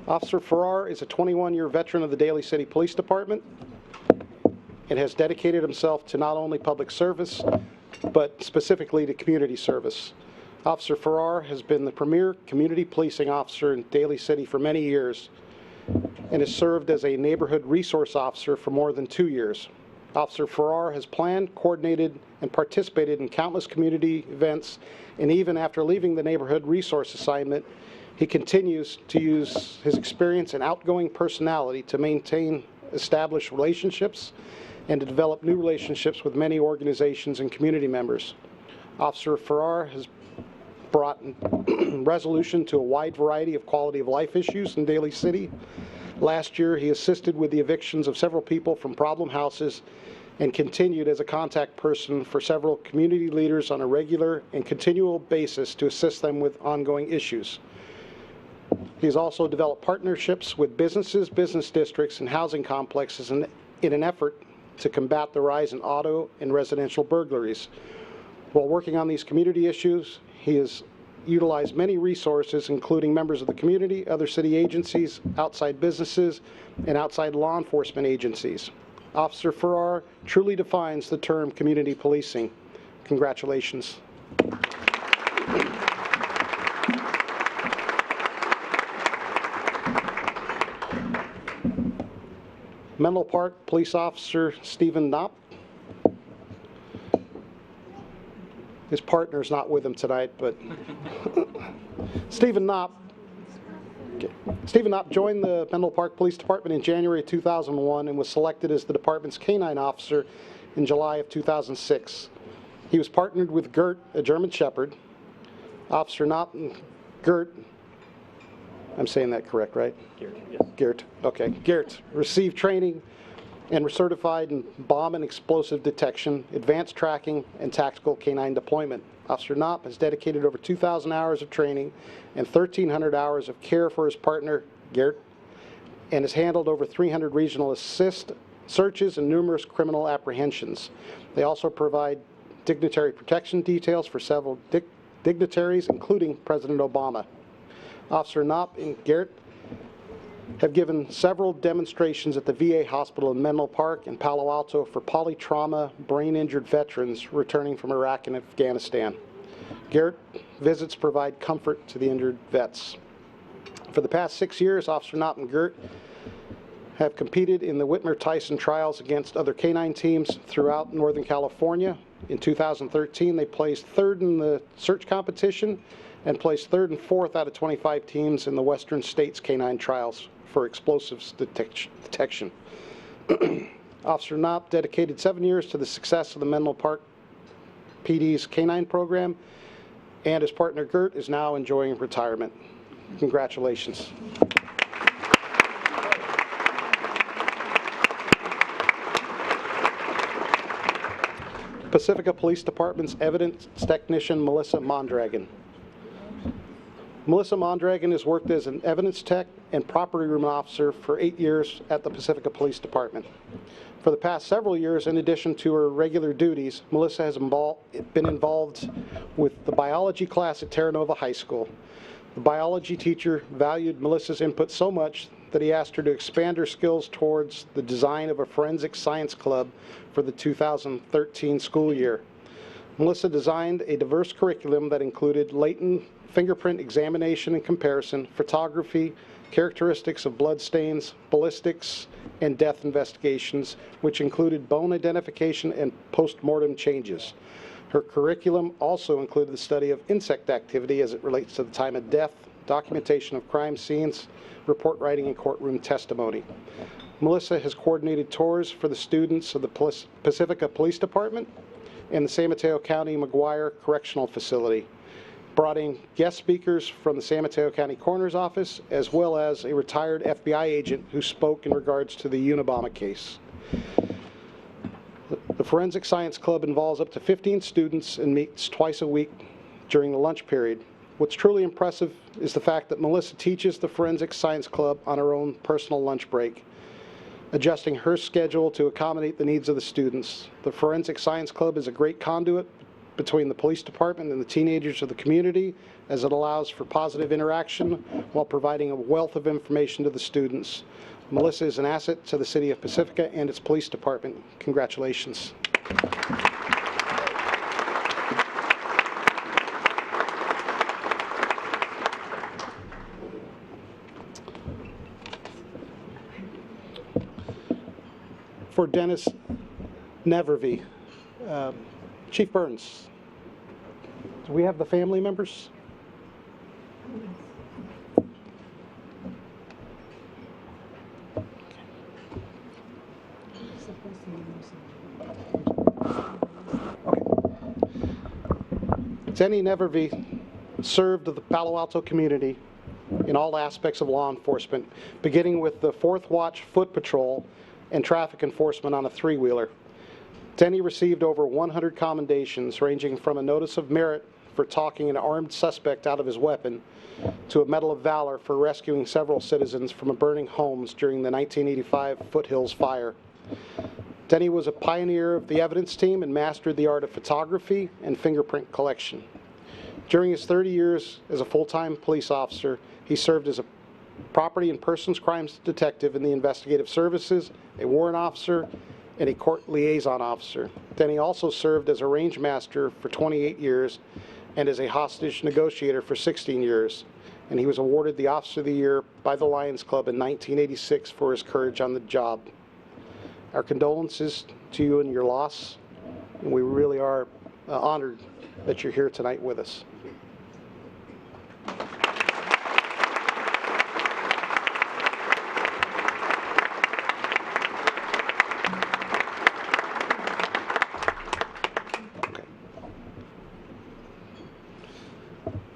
Officer Farrar is a 21-year veteran of the Daly City Police Department and has dedicated himself to not only public service, but specifically to community service. Officer Farrar has been the premier community policing officer in Daly City for many years and has served as a neighborhood resource officer for more than 2 years. Officer Farrar has planned, coordinated, and participated in countless community events, and even after leaving the neighborhood resource assignment, he continues to use his experience and outgoing personality to maintain established relationships and to develop new relationships with many organizations and community members. Officer Farrar has brought resolution to a wide variety of quality of life issues in Daly City. Last year, he assisted with the evictions of several people from problem houses and continued as a contact person for several community leaders on a regular and continual basis to assist them with ongoing issues. He's also developed partnerships with businesses, business districts, and housing complexes in an effort to combat the rise in auto and residential burglaries. While working on these community issues, he has utilized many resources, including members of the community, other city agencies, outside businesses, and outside law enforcement agencies. Officer Farrar truly defines the term community policing. Congratulations. Menlo Park Police Officer Stephen Knopp. His partner's not with him tonight, but Stephen Knopp joined the Menlo Park Police Department in January 2001 and was selected as the department's canine officer in July of 2006. He was partnered with Gert, a German Shepherd. Officer Knopp and Gert, I'm saying that correct, right? Gert, yes. Gert, okay. Gert received training and were certified in bomb and explosive detection, advanced tracking, and tactical canine deployment. Officer Knopp has dedicated over 2,000 hours of training and 1,300 hours of care for his partner, Gert, and has handled over 300 regional assist searches and numerous criminal apprehensions. They also provide dignitary protection details for several dignitaries, including President Obama. Officer Knopp and Gert have given several demonstrations at the VA hospital in Menlo Park and Palo Alto for polytrauma, brain-injured veterans returning from Iraq and Afghanistan. Gert visits provide comfort to the injured vets. For the past 6 years, Officer Knopp and Gert have competed in the Whitmer-Tyson trials against other canine teams throughout Northern California. In 2013, they placed third in the search competition and placed third and fourth out of 25 teams in the Western States canine trials for explosives detection. Officer Knopp dedicated 7 years to the success of the Menlo Park PD's canine program, and his partner Gert is now enjoying retirement. Congratulations. Pacifica Police Department's evidence technician Melissa Mondragon. Melissa Mondragon has worked as an evidence tech and property room officer for 8 years at the Pacifica Police Department. For the past several years, in addition to her regular duties, Melissa has been involved with the biology class at Terra Nova High School. The biology teacher valued Melissa's input so much that he asked her to expand her skills towards the design of a forensic science club for the 2013 school year. Melissa designed a diverse curriculum that included latent fingerprint examination and comparison, photography, characteristics of blood stains, ballistics, and death investigations, which included bone identification and post-mortem changes. Her curriculum also included the study of insect activity as it relates to the time of death, documentation of crime scenes, report writing, and courtroom testimony. Melissa has coordinated tours for the students of the Pacifica Police Department and the San Mateo County McGuire Correctional Facility, brought in guest speakers from the San Mateo County Coroner's Office, as well as a retired FBI agent who spoke in regards to the Unabomber case. The Forensic Science Club involves up to 15 students and meets twice a week during the lunch period. What's truly impressive is the fact that Melissa teaches the Forensic Science Club on her own personal lunch break, adjusting her schedule to accommodate the needs of the students. The Forensic Science Club is a great conduit between the police department and the teenagers of the community, as it allows for positive interaction while providing a wealth of information to the students. Melissa is an asset to the city of Pacifica and its police department. Congratulations. For Dennis Nevervy, Chief Burns, do we have the family members? Denny Nevervy served the Palo Alto community in all aspects of law enforcement, beginning with the 4th Watch Foot Patrol and traffic enforcement on a 3-wheeler. Denny received over 100 commendations, ranging from a notice of merit for talking an armed suspect out of his weapon to a Medal of Valor for rescuing several citizens from burning homes during the 1985 Foothills fire. Denny was a pioneer of the evidence team and mastered the art of photography and fingerprint collection. During his 30 years as a full-time police officer, he served as a property and persons crimes detective in the investigative services, a warrant officer, and a court liaison officer. Denny also served as a range master for 28 years and as a hostage negotiator for 16 years. And he was awarded the Officer of the Year by the Lions Club in 1986 for his courage on the job. Our condolences to you and your loss, and we really are honored that you're here tonight with us.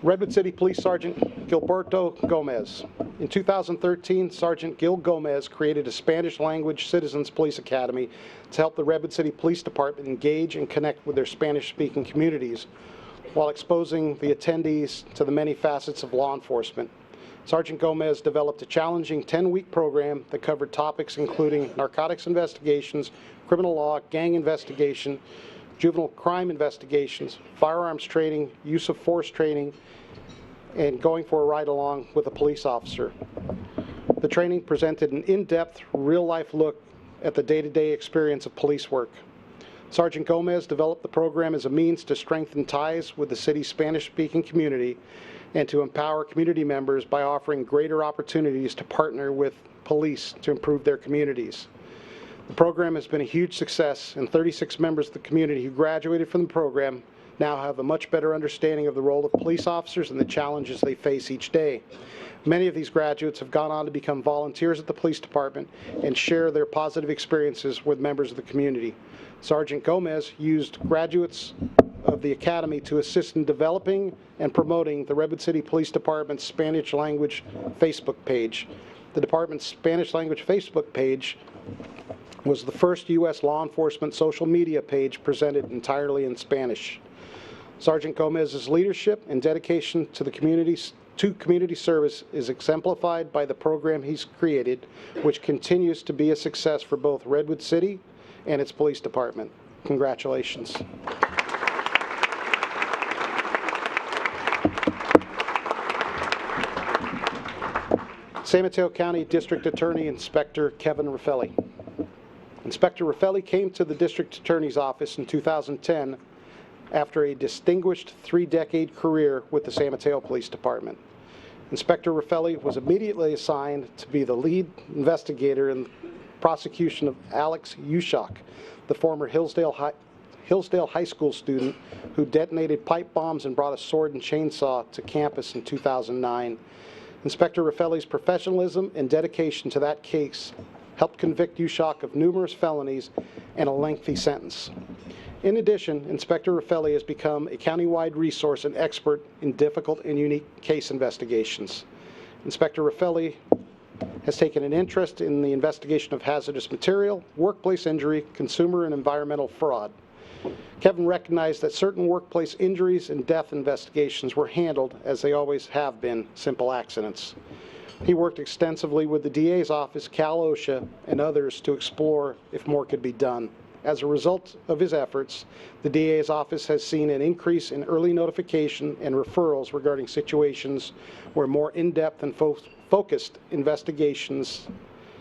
Redwood City Police Sergeant Gilberto Gomez. In 2013, Sergeant Gil Gomez created a Spanish-language Citizens Police Academy to help the Redwood City Police Department engage and connect with their Spanish-speaking communities while exposing the attendees to the many facets of law enforcement. Sergeant Gomez developed a challenging 10-week program that covered topics including narcotics investigations, criminal law, gang investigation, juvenile crime investigations, firearms training, use of force training, and going for a ride-along with a police officer. The training presented an in-depth, real-life look at the day-to-day experience of police work. Sergeant Gomez developed the program as a means to strengthen ties with the city's Spanish-speaking community and to empower community members by offering greater opportunities to partner with police to improve their communities. The program has been a huge success, and 36 members of the community who graduated from the program now have a much better understanding of the role of police officers and the challenges they face each day. Many of these graduates have gone on to become volunteers at the police department and share their positive experiences with members of the community. Sergeant Gomez used graduates of the academy to assist in developing and promoting the Redwood City Police Department's Spanish language Facebook page. The department's Spanish language Facebook page was the first U.S. law enforcement social media page presented entirely in Spanish. Sergeant Gomez's leadership and dedication to the community service is exemplified by the program he's created, which continues to be a success for both Redwood City and its police department. Congratulations. San Mateo County District Attorney Inspector Kevin Raffelli. Inspector Raffelli came to the District Attorney's Office in 2010 after a distinguished 3-decade career with the San Mateo Police Department. Inspector Raffelli was immediately assigned to be the lead investigator in the prosecution of Alex Ushak, the former Hillsdale High School student who detonated pipe bombs and brought a sword and chainsaw to campus in 2009. Inspector Raffelli's professionalism and dedication to that case helped convict Ushak of numerous felonies and a lengthy sentence. In addition, Inspector Raffelli has become a countywide resource and expert in difficult and unique case investigations. Inspector Raffelli has taken an interest in the investigation of hazardous material, workplace injury, consumer and environmental fraud. Kevin recognized that certain workplace injuries and death investigations were handled, as they always have been, simple accidents. He worked extensively with the DA's office, Cal OSHA, and others to explore if more could be done. As a result of his efforts, the DA's office has seen an increase in early notification and referrals regarding situations where more in-depth and focused investigations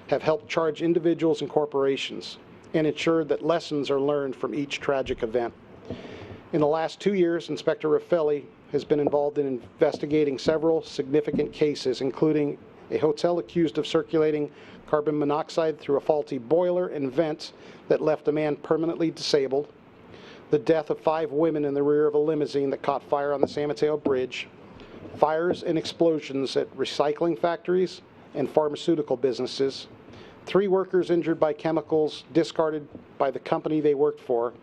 have helped charge individuals and corporations and ensured that lessons are learned from each tragic event. In the last 2 years, Inspector Raffelli has been involved in investigating several significant cases, including a hotel accused of circulating carbon monoxide through a faulty boiler and vent that left a man permanently disabled, the death of 5 women in the rear of a limousine that caught fire on the San Mateo Bridge, fires and explosions at recycling factories and pharmaceutical businesses, 3 workers injured by chemicals discarded by the company they worked for,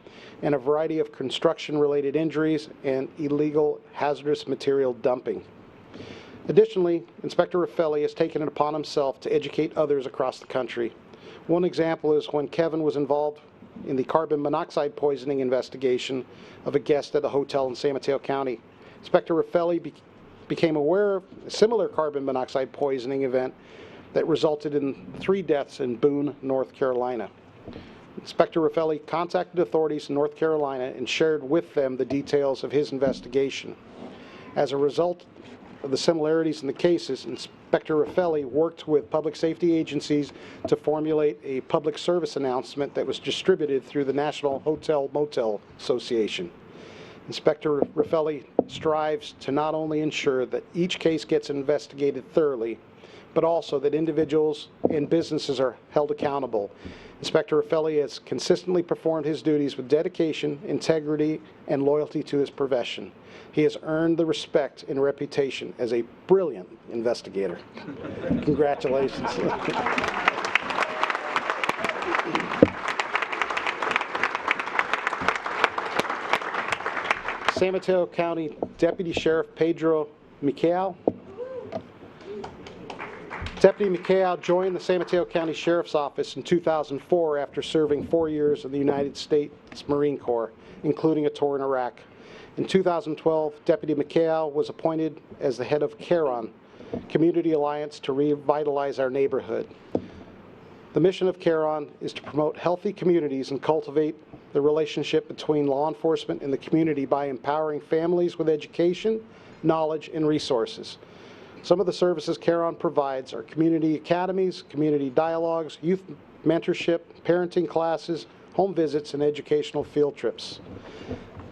and a variety of construction-related injuries and illegal hazardous material dumping. Additionally, Inspector Raffelli has taken it upon himself to educate others across the country. One example is when Kevin was involved in the carbon monoxide poisoning investigation of a guest at a hotel in San Mateo County. Inspector Raffelli became aware of a similar carbon monoxide poisoning event that resulted in 3 deaths in Boone, North Carolina. Inspector Raffelli contacted authorities in North Carolina and shared with them the details of his investigation. As a result of the similarities in the cases, Inspector Raffelli worked with public safety agencies to formulate a public service announcement that was distributed through the National Hotel Motel Association. Inspector Raffelli strives to not only ensure that each case gets investigated thoroughly, but also that individuals and businesses are held accountable. Inspector Raffelli has consistently performed his duties with dedication, integrity, and loyalty to his profession. He has earned the respect and reputation as a brilliant investigator. Congratulations. San Mateo County Deputy Sheriff Pedro Michael. Deputy Michael joined the San Mateo County Sheriff's Office in 2004 after serving 4 years in the United States Marine Corps, including a tour in Iraq. In 2012, Deputy Michael was appointed as the head of CARON, Community Alliance to Revitalize Our Neighborhood. The mission of CARON is to promote healthy communities and cultivate the relationship between law enforcement and the community by empowering families with education, knowledge, and resources. Some of the services CARON provides are community academies, community dialogues, youth mentorship, parenting classes, home visits, and educational field trips.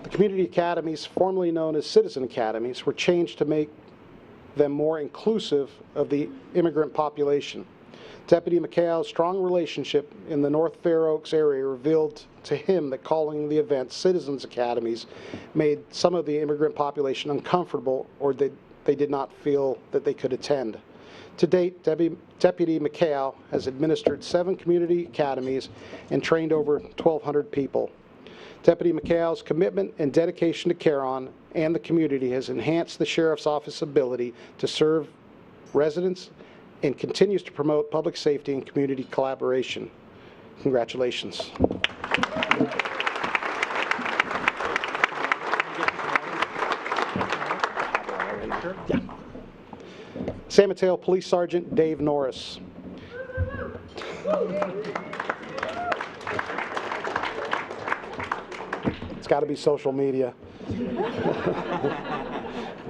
The community academies, formerly known as citizen academies, were changed to make them more inclusive of the immigrant population. Deputy McHale's strong relationship in the North Fair Oaks area revealed to him that calling the event citizens academies made some of the immigrant population uncomfortable, or they did not feel that they could attend. To date, Deputy McHale has administered 7 community academies and trained over 1,200 people. Deputy McHale's commitment and dedication to CARON and the community has enhanced the Sheriff's Office's ability to serve residents and continues to promote public safety and community collaboration. Congratulations. Yeah. San Mateo Police Sergeant Dave Norris. It's got to be social media.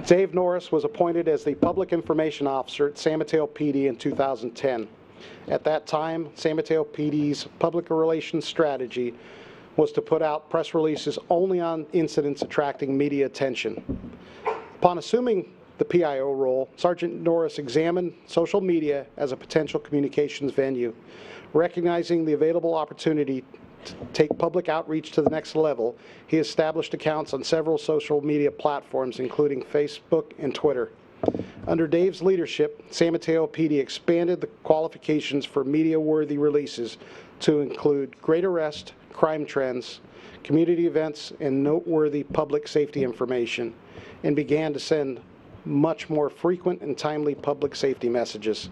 Dave Norris was appointed as the Public Information Officer at San Mateo PD in 2010. At that time, San Mateo PD's public relations strategy was to put out press releases only on incidents attracting media attention. Upon assuming the PIO role, Sergeant Norris examined social media as a potential communications venue. Recognizing the available opportunity to take public outreach to the next level, he established accounts on several social media platforms, including Facebook and Twitter. Under Dave's leadership, San Mateo PD expanded the qualifications for media-worthy releases to include great arrest, crime trends, community events, and noteworthy public safety information, and began to send much more frequent and timely public safety messages.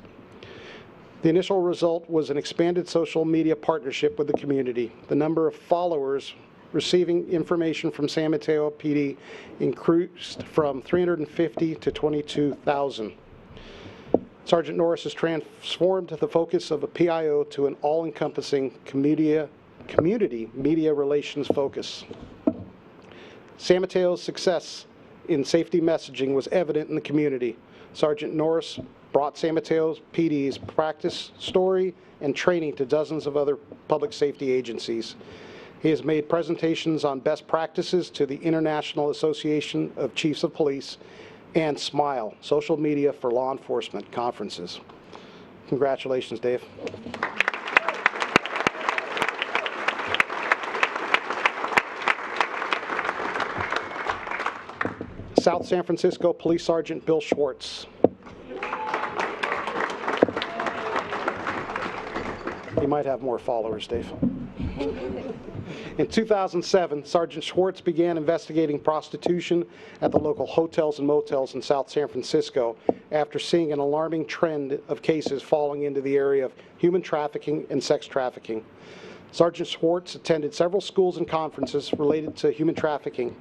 The initial result was an expanded social media partnership with the community. The number of followers receiving information from San Mateo PD increased from 350 to 22,000. Sergeant Norris has transformed the focus of a PIO to an all-encompassing community media relations focus. San Mateo's success in safety messaging was evident in the community. Sergeant Norris brought San Mateo PD's practice, story, and training to dozens of other public safety agencies. He has made presentations on best practices to the International Association of Chiefs of Police and SMILE, Social Media for Law Enforcement conferences. Congratulations, Dave. South San Francisco Police Sergeant Bill Schwartz. You might have more followers, Dave. In 2007, Sergeant Schwartz began investigating prostitution at the local hotels and motels in South San Francisco after seeing an alarming trend of cases falling into the area of human trafficking and sex trafficking. Sergeant Schwartz attended several schools and conferences related to human trafficking.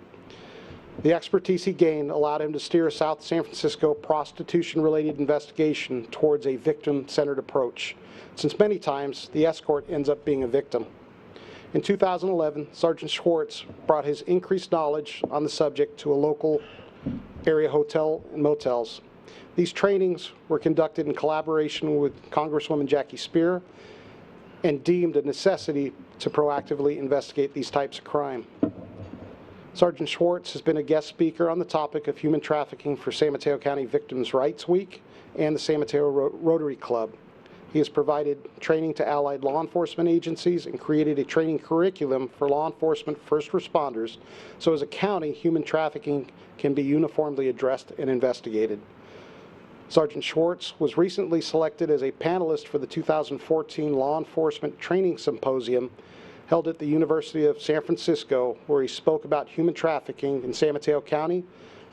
The expertise he gained allowed him to steer a South San Francisco prostitution-related investigation towards a victim-centered approach, since many times the escort ends up being a victim. In 2011, Sergeant Schwartz brought his increased knowledge on the subject to a local area hotel and motels. These trainings were conducted in collaboration with Congresswoman Jackie Spear and deemed a necessity to proactively investigate these types of crime. Sergeant Schwartz has been a guest speaker on the topic of human trafficking for San Mateo County Victims' Rights Week and the San Mateo Rotary Club. He has provided training to allied law enforcement agencies and created a training curriculum for law enforcement first responders, so as a county, human trafficking can be uniformly addressed and investigated. Sergeant Schwartz was recently selected as a panelist for the 2014 Law Enforcement Training Symposium held at the University of San Francisco, where he spoke about human trafficking in San Mateo County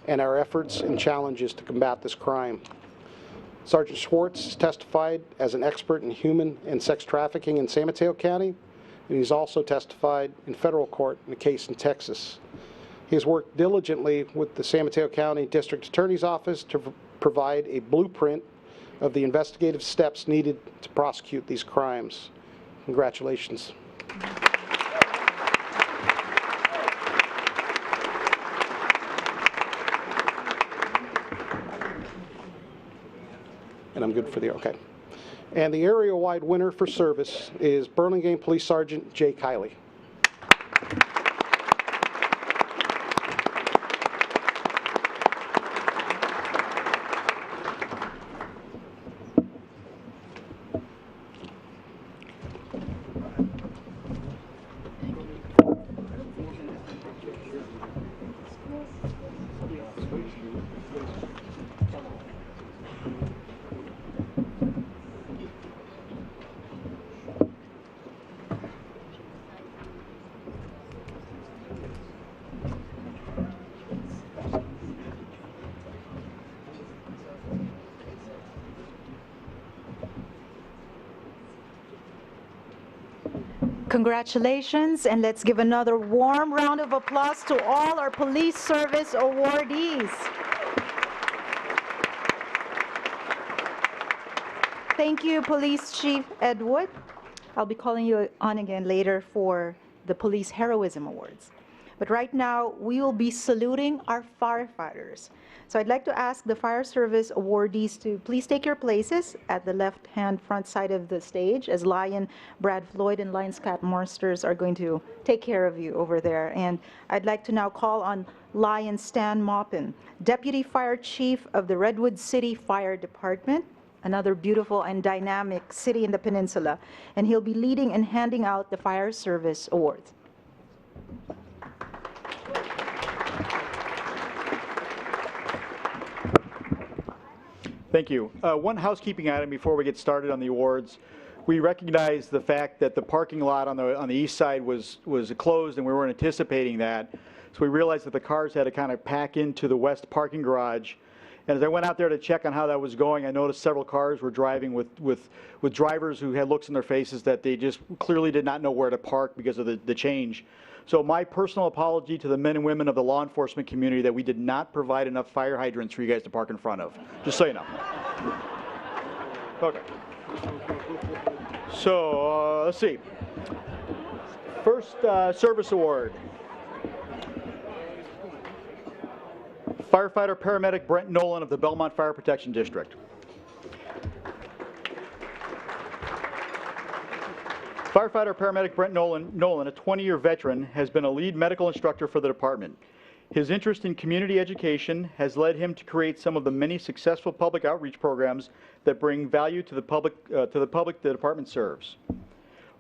and our efforts and challenges to combat this crime. Sergeant Schwartz testified as an expert in human and sex trafficking in San Mateo County, and he's also testified in federal court in a case in Texas. He has worked diligently with the San Mateo County District Attorney's Office to provide a blueprint of the investigative steps needed to prosecute these crimes. Congratulations. And I'm good for the, okay. And the area-wide winner for service is Burlingame Police Sergeant Jay Kiley. Congratulations, and let's give another warm round of applause to all our police service awardees. Thank you, Police Chief Ed Wood. I'll be calling you on again later for the Police Heroism Awards. But right now, we will be saluting our firefighters. So I'd like to ask the fire service awardees to please take your places at the left-hand front side of the stage, as Lion Brad Floyd and Lion Scott Morsters are going to take care of you over there. And I'd like to now call on Lion Stan Maupin, Deputy Fire Chief of the Redwood City Fire Department, another beautiful and dynamic city in the peninsula, and he'll be leading and handing out the fire service awards. Thank you. One housekeeping item before we get started on the awards. We recognize the fact that the parking lot on the east side was closed, and we weren't anticipating that. So we realized that the cars had to kind of pack into the west parking garage. And as I went out there to check on how that was going, I noticed several cars were driving with drivers who had looks in their faces that they just clearly did not know where to park because of the change. So my personal apology to the men and women of the law enforcement community that we did not provide enough fire hydrants for you guys to park in front of, just so you know. Okay. So let's see. First service award. Firefighter Paramedic Brent Nolan of the Belmont Fire Protection District. Firefighter Paramedic Brent Nolan, a 20-year veteran, has been a lead medical instructor for the department. His interest in community education has led him to create some of the many successful public outreach programs that bring value to the public the department serves.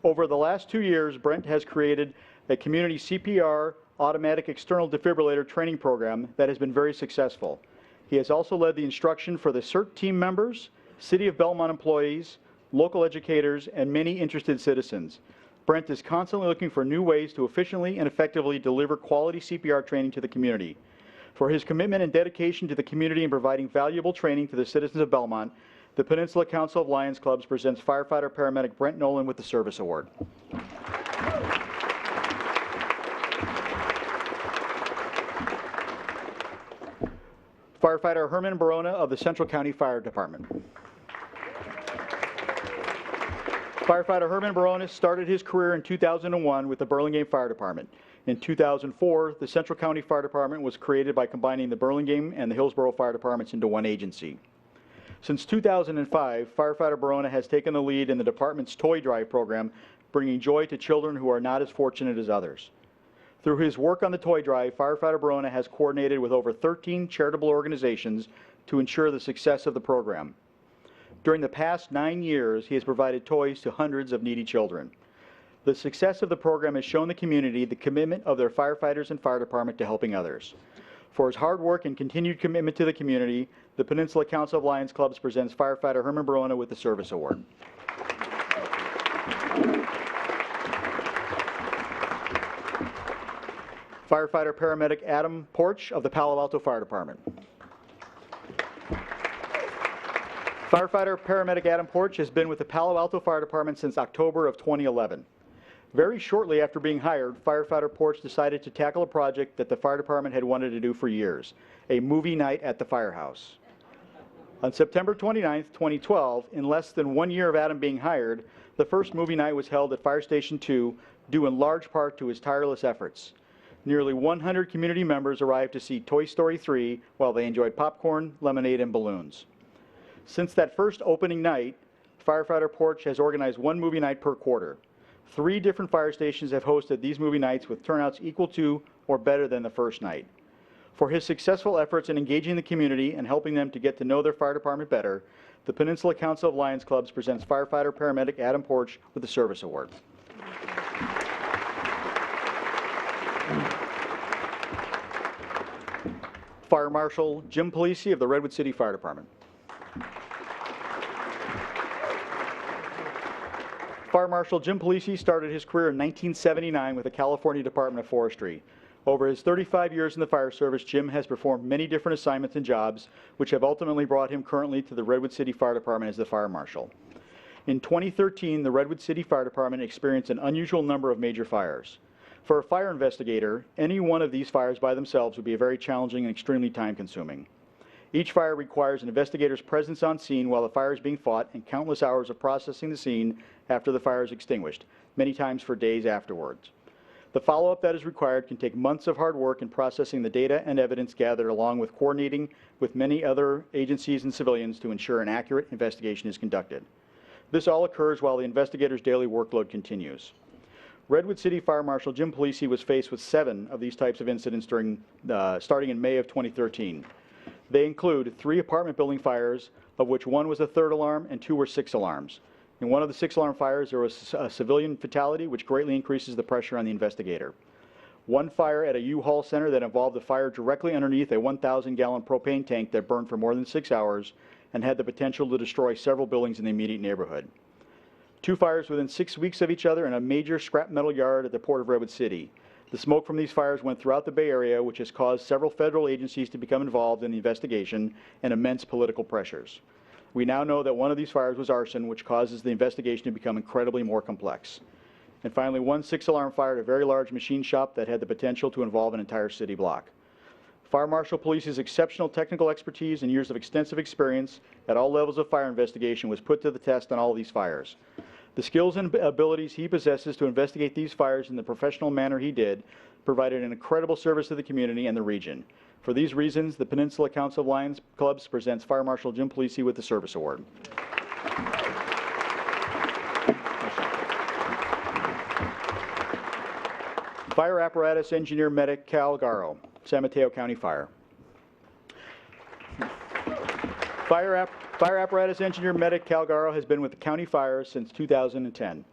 Over the last 2 years, Brent has created a community CPR automatic external defibrillator training program that has been very successful. He has also led the instruction for the CERT team members, City of Belmont employees, local educators, and many interested citizens. Brent is constantly looking for new ways to efficiently and effectively deliver quality CPR training to the community. For his commitment and dedication to the community and providing valuable training to the citizens of Belmont, the Peninsula Council of Lions Clubs presents Firefighter Paramedic Brent Nolan with the Service Award. Firefighter Herman Barona of the Central County Fire Department. Firefighter Herman Barona started his career in 2001 with the Burlingame Fire Department. In 2004, the Central County Fire Department was created by combining the Burlingame and the Hillsborough Fire Departments into one agency. Since 2005, Firefighter Barona has taken the lead in the department's Toy Drive program, bringing joy to children who are not as fortunate as others. Through his work on the Toy Drive, Firefighter Barona has coordinated with over 13 charitable organizations to ensure the success of the program. During the past 9 years, he has provided toys to hundreds of needy children. The success of the program has shown the community the commitment of their firefighters and fire department to helping others. For his hard work and continued commitment to the community, the Peninsula Council of Lions Clubs presents Firefighter Herman Barona with the Service Award. Firefighter Paramedic Adam Porch of the Palo Alto Fire Department. Firefighter Paramedic Adam Porch has been with the Palo Alto Fire Department since October of 2011. Very shortly after being hired, Firefighter Porch decided to tackle a project that the fire department had wanted to do for years, a movie night at the firehouse. On September 29, 2012, in less than 1 year of Adam being hired, the first movie night was held at Fire Station 2, due in large part to his tireless efforts. Nearly 100 community members arrived to see Toy Story 3 while they enjoyed popcorn, lemonade, and balloons. Since that first opening night, Firefighter Porch has organized one movie night per quarter. 3 different fire stations have hosted these movie nights with turnouts equal to or better than the first night. For his successful efforts in engaging the community and helping them to get to know their fire department better, the Peninsula Council of Lions Clubs presents Firefighter Paramedic Adam Porch with the Service Award. Fire Marshal Jim Polisi of the Redwood City Fire Department. Fire Marshal Jim Polisi started his career in 1979 with the California Department of Forestry. Over his 35 years in the fire service, Jim has performed many different assignments and jobs, which have ultimately brought him currently to the Redwood City Fire Department as the Fire Marshal. In 2013, the Redwood City Fire Department experienced an unusual number of major fires. For a fire investigator, any one of these fires by themselves would be very challenging and extremely time-consuming. Each fire requires an investigator's presence on scene while the fire is being fought and countless hours of processing the scene after the fire is extinguished, many times for days afterwards. The follow-up that is required can take months of hard work in processing the data and evidence gathered, along with coordinating with many other agencies and civilians to ensure an accurate investigation is conducted. This all occurs while the investigator's daily workload continues. Redwood City Fire Marshal Jim Polisi was faced with 7 of these types of incidents starting in May of 2013. They include 3 apartment building fires, of which 1 was a 3rd alarm and 2 were 6 alarms. In one of the 6-alarm fires, there was a civilian fatality, which greatly increases the pressure on the investigator. 1 fire at a U-Haul center that involved a fire directly underneath a 1,000-gallon propane tank that burned for more than 6 hours and had the potential to destroy several buildings in the immediate neighborhood. 2 fires within 6 weeks of each other in a major scrap metal yard at the Port of Redwood City. The smoke from these fires went throughout the Bay Area, which has caused several federal agencies to become involved in the investigation and immense political pressures. We now know that one of these fires was arson, which causes the investigation to become incredibly more complex. And finally, 1 6-alarm fire at a very large machine shop that had the potential to involve an entire city block. Fire Marshal Polisi's exceptional technical expertise and years of extensive experience at all levels of fire investigation was put to the test on all of these fires. The skills and abilities he possesses to investigate these fires in the professional manner he did provided an incredible service to the community and the region. For these reasons, the Peninsula Council of Lions Clubs presents Fire Marshal Jim Polisi with the Service Award. Fire Apparatus Engineer Medic Cal Garro, San Mateo County Fire. Fire Apparatus Engineer Medic Cal Garro has been with the County Fire since 2010.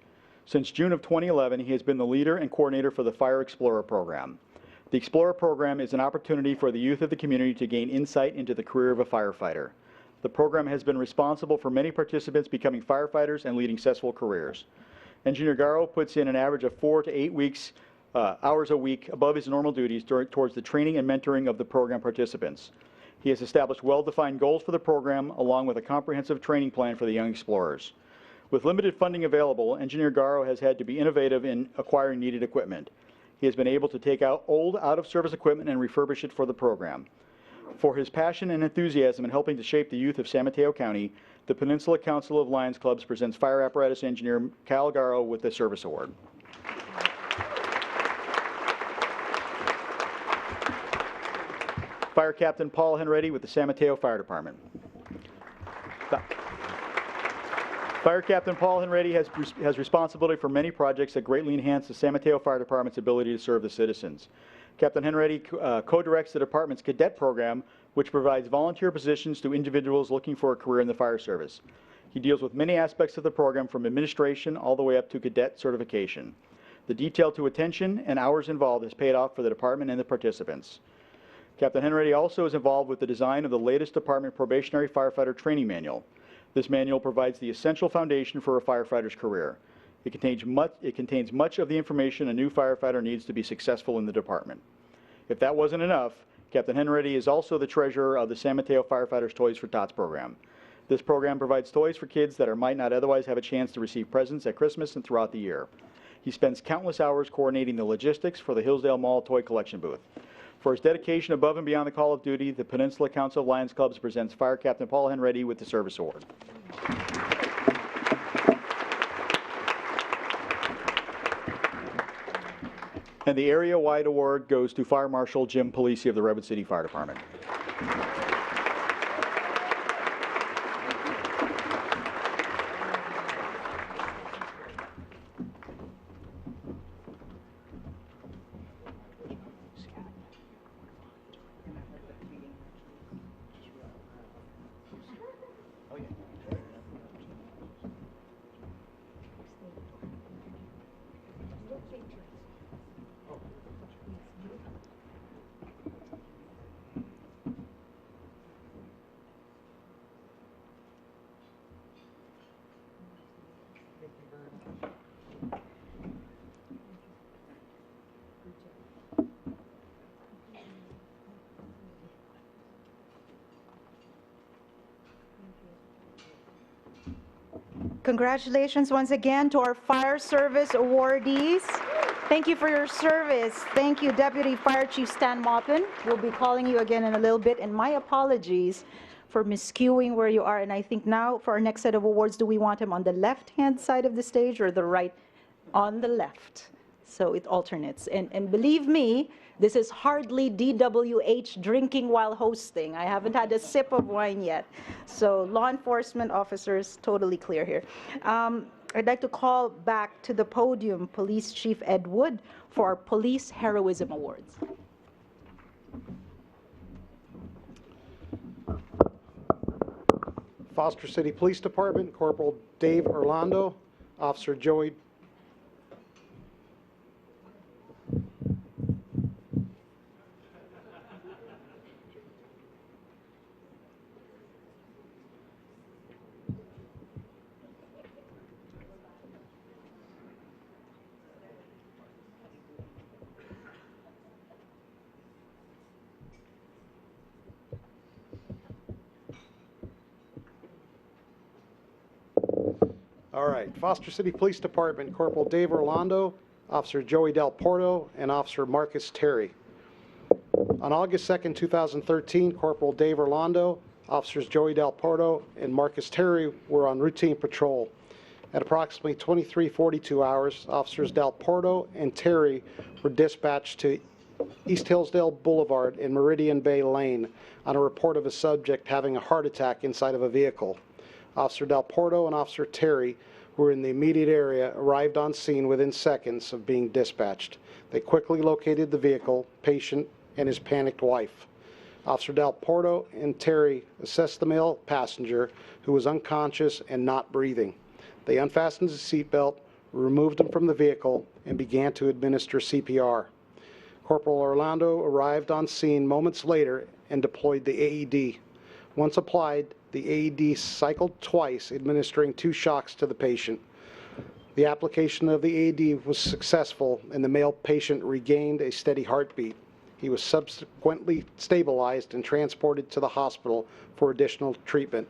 Since June of 2011, he has been the leader and coordinator for the Fire Explorer program. The Explorer program is an opportunity for the youth of the community to gain insight into the career of a firefighter. The program has been responsible for many participants becoming firefighters and leading successful careers. Engineer Garro puts in an average of 4 to 8 hours a week above his normal duties towards the training and mentoring of the program participants. He has established well-defined goals for the program, along with a comprehensive training plan for the young explorers. With limited funding available, Engineer Garro has had to be innovative in acquiring needed equipment. He has been able to take out old, out-of-service equipment and refurbish it for the program. For his passion and enthusiasm in helping to shape the youth of San Mateo County, the Peninsula Council of Lions Clubs presents Fire Apparatus Engineer Cal Garro with the Service Award. Fire Captain Paul Henretti with the San Mateo Fire Department. Fire Captain Paul Henretti has responsibility for many projects that greatly enhance the San Mateo Fire Department's ability to serve the citizens. Captain Henretti co-directs the department's cadet program, which provides volunteer positions to individuals looking for a career in the fire service. He deals with many aspects of the program, from administration all the way up to cadet certification. The detail to attention and hours involved has paid off for the department and the participants. Captain Henretti also is involved with the design of the latest department probationary firefighter training manual. This manual provides the essential foundation for a firefighter's career. It contains much of the information a new firefighter needs to be successful in the department. If that wasn't enough, Captain Henretti is also the treasurer of the San Mateo Firefighters Toys for Tots program. This program provides toys for kids that might not otherwise have a chance to receive presents at Christmas and throughout the year. He spends countless hours coordinating the logistics for the Hillsdale Mall toy collection booth. For his dedication above and beyond the call of duty, the Peninsula Council of Lions Clubs presents Fire Captain Paul Henretti with the Service Award. And the area-wide award goes to Fire Marshal Jim Polisi of the Redwood City Fire Department. Congratulations once again to our fire service awardees. Thank you for your service. Thank you, Deputy Fire Chief Stan Maupin. We'll be calling you again in a little bit, and my apologies for miscuing where you are. And I think now for our next set of awards, do we want him on the left-hand side of the stage or the right? On the left. So it alternates. And believe me, this is hardly DWH drinking while hosting. I haven't had a sip of wine yet. So law enforcement officers, totally clear here. I'd like to call back to the podium Police Chief Ed Wood for our Police Heroism Awards. Foster City Police Department, Corporal Dave Orlando, Officer Joey. All right, Foster City Police Department, Corporal Dave Orlando, Officer Joey Del Porto, and Officer Marcus Terry. On August 2nd, 2013, Corporal Dave Orlando, Officers Joey Del Porto, and Marcus Terry were on routine patrol. At approximately 23:42 hours, Officers Del Porto and Terry were dispatched to East Hillsdale Boulevard and Meridian Bay Lane on a report of a subject having a heart attack inside of a vehicle. Officer Del Porto and Officer Terry, who were in the immediate area, arrived on scene within seconds of being dispatched. They quickly located the vehicle, patient, and his panicked wife. Officer Del Porto and Terry assessed the male passenger, who was unconscious and not breathing. They unfastened his seatbelt, removed him from the vehicle, and began to administer CPR. Corporal Orlando arrived on scene moments later and deployed the AED. Once applied, the AED cycled twice, administering 2 shocks to the patient. The application of the AED was successful, and the male patient regained a steady heartbeat. He was subsequently stabilized and transported to the hospital for additional treatment.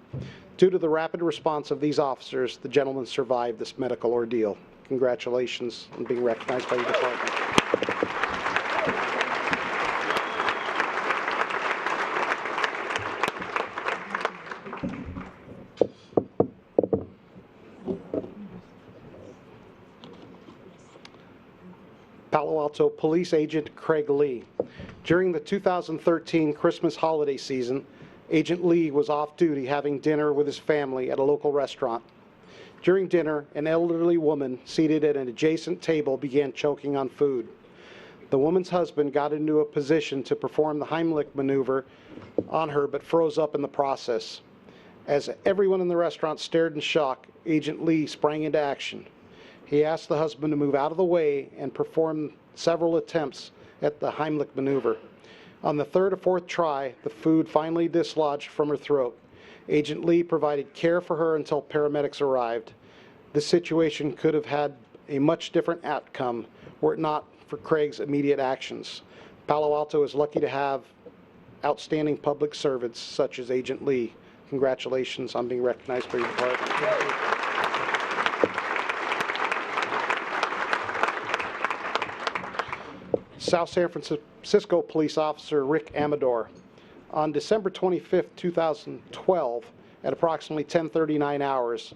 Due to the rapid response of these officers, the gentleman survived this medical ordeal. Congratulations on being recognized by the department. Palo Alto Police Agent Craig Lee. During the 2013 Christmas holiday season, Agent Lee was off duty having dinner with his family at a local restaurant. During dinner, an elderly woman seated at an adjacent table began choking on food. The woman's husband got into a position to perform the Heimlich maneuver on her, but froze up in the process. As everyone in the restaurant stared in shock, Agent Lee sprang into action. He asked the husband to move out of the way and performed several attempts at the Heimlich maneuver. On the third or fourth try, the food finally dislodged from her throat. Agent Lee provided care for her until paramedics arrived. This situation could have had a much different outcome were it not for Craig's immediate actions. Palo Alto is lucky to have outstanding public servants such as Agent Lee. Congratulations on being recognized for your part. South San Francisco Police Officer Rick Amador. On December 25, 2012, at approximately 10:39 hours,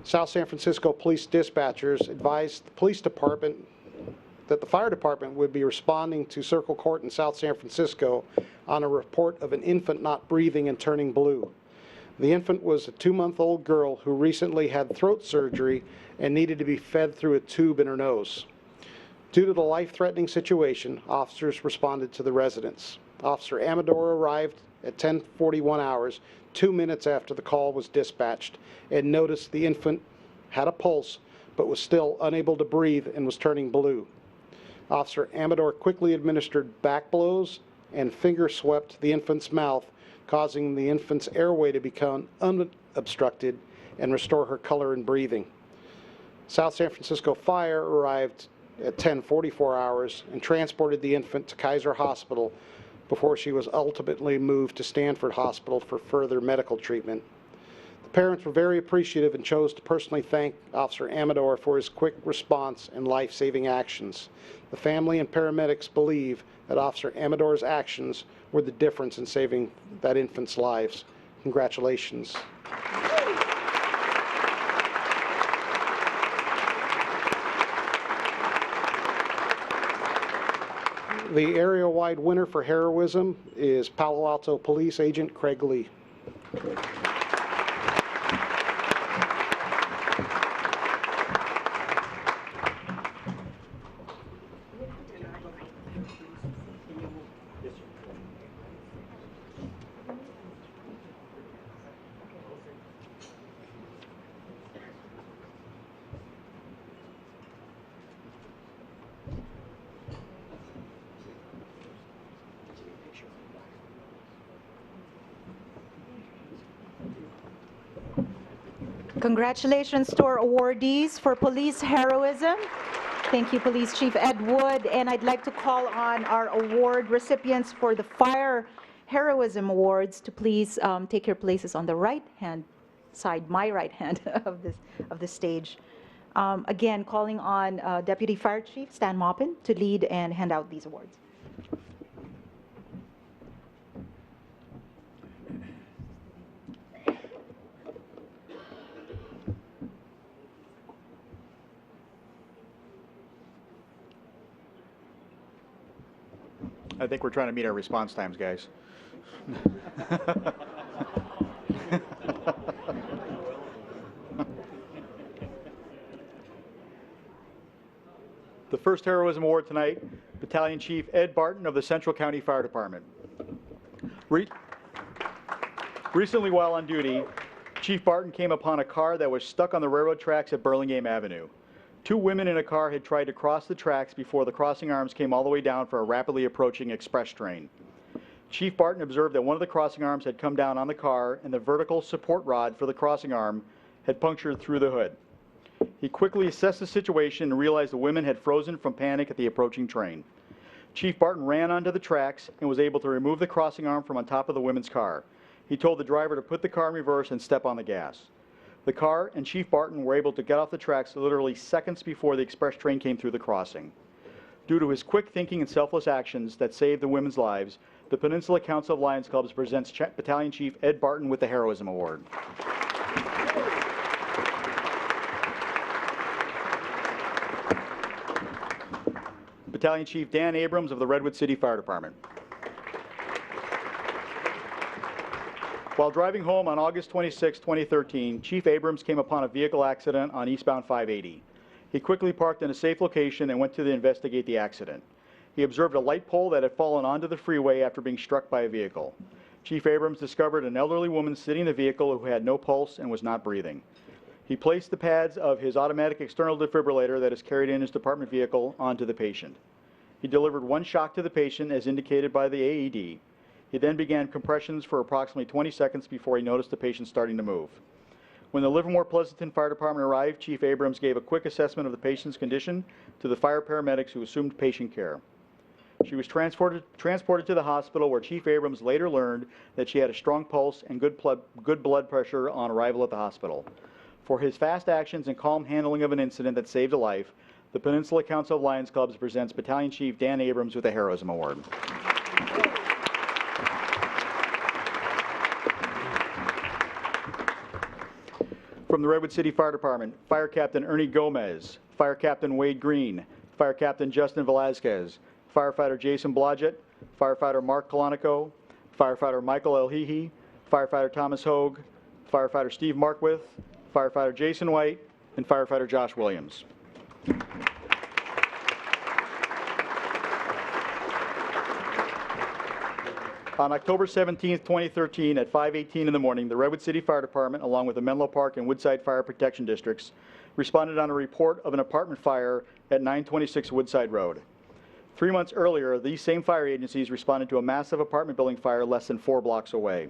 South San Francisco police dispatchers advised the police department that the fire department would be responding to Circle Court in South San Francisco on a report of an infant not breathing and turning blue. The infant was a 2-month-old girl who recently had throat surgery and needed to be fed through a tube in her nose. Due to the life-threatening situation, officers responded to the residents. Officer Amador arrived at 10:41 hours, 2 minutes after the call was dispatched, and noticed the infant had a pulse but was still unable to breathe and was turning blue. Officer Amador quickly administered back blows and finger swept the infant's mouth, causing the infant's airway to become unobstructed and restore her color and breathing. South San Francisco Fire arrived at 10:44 hours and transported the infant to Kaiser Hospital before she was ultimately moved to Stanford Hospital for further medical treatment. The parents were very appreciative and chose to personally thank Officer Amador for his quick response and life-saving actions. The family and paramedics believe that Officer Amador's actions were the difference in saving that infant's lives. Congratulations. The area-wide winner for heroism is Palo Alto Police Agent Craig Lee. Congratulations to our awardees for police heroism. Thank you, Police Chief Ed Wood. And I'd like to call on our award recipients for the Fire Heroism Awards to please take your places on the right-hand side, my right hand of the stage. Again, calling on Deputy Fire Chief Stan Maupin to lead and hand out these awards. I think we're trying to meet our response times, guys. The first Heroism Award tonight, Battalion Chief Ed Barton of the Central County Fire Department. Recently, while on duty, Chief Barton came upon a car that was stuck on the railroad tracks at Burlingame Avenue. 2 women in a car had tried to cross the tracks before the crossing arms came all the way down for a rapidly approaching express train. Chief Barton observed that one of the crossing arms had come down on the car and the vertical support rod for the crossing arm had punctured through the hood. He quickly assessed the situation and realized the women had frozen from panic at the approaching train. Chief Barton ran onto the tracks and was able to remove the crossing arm from on top of the women's car. He told the driver to put the car in reverse and step on the gas. The car and Chief Barton were able to get off the tracks literally seconds before the express train came through the crossing. Due to his quick thinking and selfless actions that saved the women's lives, the Peninsula Council of Lions Clubs presents Battalion Chief Ed Barton with the Heroism Award. Battalion Chief Dan Abrams of the Redwood City Fire Department. While driving home on August 26, 2013, Chief Abrams came upon a vehicle accident on eastbound 580. He quickly parked in a safe location and went to investigate the accident. He observed a light pole that had fallen onto the freeway after being struck by a vehicle. Chief Abrams discovered an elderly woman sitting in the vehicle who had no pulse and was not breathing. He placed the pads of his automatic external defibrillator that is carried in his department vehicle onto the patient. He delivered one shock to the patient as indicated by the AED. He then began compressions for approximately 20 seconds before he noticed the patient starting to move. When the Livermore Pleasanton Fire Department arrived, Chief Abrams gave a quick assessment of the patient's condition to the fire paramedics who assumed patient care. She was transported to the hospital, where Chief Abrams later learned that she had a strong pulse and good blood pressure on arrival at the hospital. For his fast actions and calm handling of an incident that saved a life, the Peninsula Council of Lions Clubs presents Battalion Chief Dan Abrams with the Heroism Award. From the Redwood City Fire Department, Fire Captain Ernie Gomez, Fire Captain Wade Green, Fire Captain Justin Velazquez, Firefighter Jason Blodgett, Firefighter Mark Kalanico, Firefighter Michael Elhihi, Firefighter Thomas Hogue, Firefighter Steve Markwith, Firefighter Jason White, and Firefighter Josh Williams. On October 17, 2013, at 5:18 in the morning, the Redwood City Fire Department, along with the Menlo Park and Woodside Fire Protection Districts, responded on a report of an apartment fire at 926 Woodside Road. 3 months earlier, these same fire agencies responded to a massive apartment building fire less than 4 blocks away.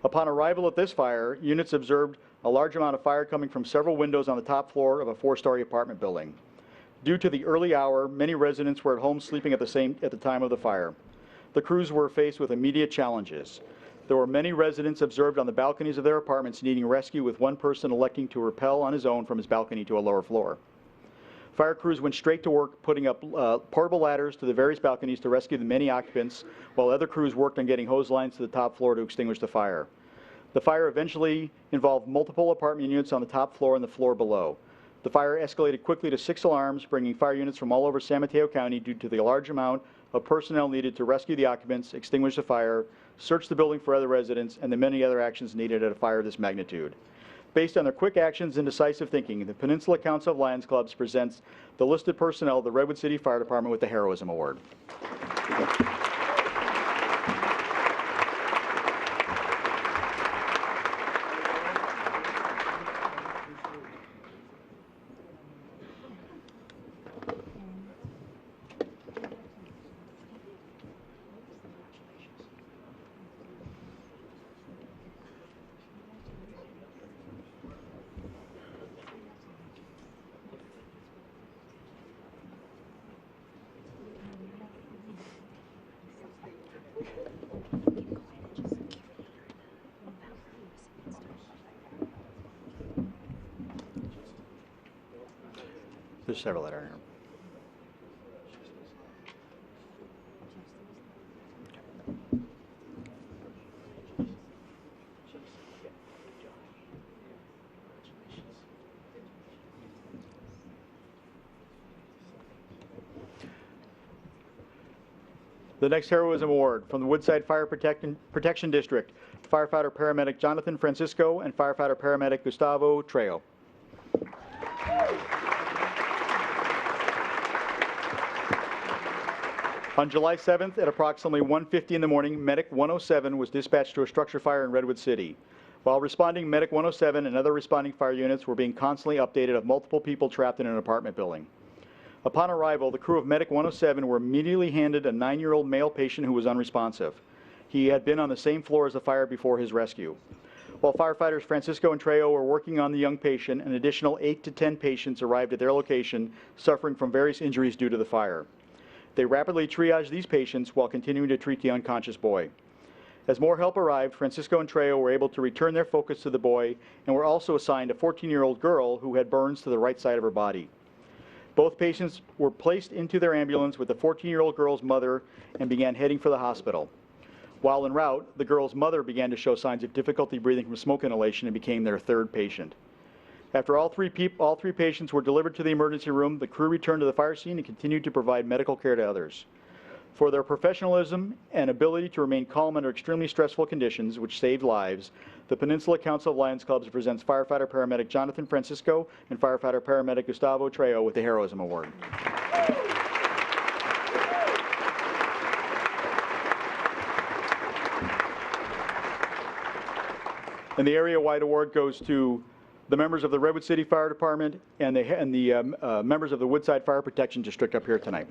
Upon arrival at this fire, units observed a large amount of fire coming from several windows on the top floor of a 4-story apartment building. Due to the early hour, many residents were at home sleeping at the time of the fire. The crews were faced with immediate challenges. There were many residents observed on the balconies of their apartments needing rescue, with one person electing to rappel on his own from his balcony to a lower floor. Fire crews went straight to work putting up portable ladders to the various balconies to rescue the many occupants, while other crews worked on getting hose lines to the top floor to extinguish the fire. The fire eventually involved multiple apartment units on the top floor and the floor below. The fire escalated quickly to 6 alarms, bringing fire units from all over San Mateo County due to the large amount of personnel needed to rescue the occupants, extinguish the fire, search the building for other residents, and the many other actions needed at a fire of this magnitude. Based on their quick actions and decisive thinking, the Peninsula Council of Lions Clubs presents the listed personnel of the Redwood City Fire Department with the Heroism Award. There's several that are here. The next Heroism Award from the Woodside Fire Protection District, Firefighter Paramedic Jonathan Francisco and Firefighter Paramedic Gustavo Trejo. On July 7th at approximately 1:50 in the morning, Medic 107 was dispatched to a structure fire in Redwood City. While responding, Medic 107 and other responding fire units were being constantly updated of multiple people trapped in an apartment building. Upon arrival, the crew of Medic 107 were immediately handed a 9-year-old male patient who was unresponsive. He had been on the same floor as the fire before his rescue. While firefighters Francisco and Trejo were working on the young patient, an additional 8 to 10 patients arrived at their location suffering from various injuries due to the fire. They rapidly triaged these patients while continuing to treat the unconscious boy. As more help arrived, Francisco and Trejo were able to return their focus to the boy and were also assigned a 14-year-old girl who had burns to the right side of her body. Both patients were placed into their ambulance with the 14-year-old girl's mother and began heading for the hospital. While en route, the girl's mother began to show signs of difficulty breathing from smoke inhalation and became their third patient. After all three patients were delivered to the emergency room, the crew returned to the fire scene and continued to provide medical care to others. For their professionalism and ability to remain calm under extremely stressful conditions, which saved lives, the Peninsula Council of Lions Clubs presents firefighter paramedic Jonathan Francisco and firefighter paramedic Gustavo Trejo with the Heroism Award. And the area-wide award goes to the members of the Redwood City Fire Department and the members of the Woodside Fire Protection District up here tonight.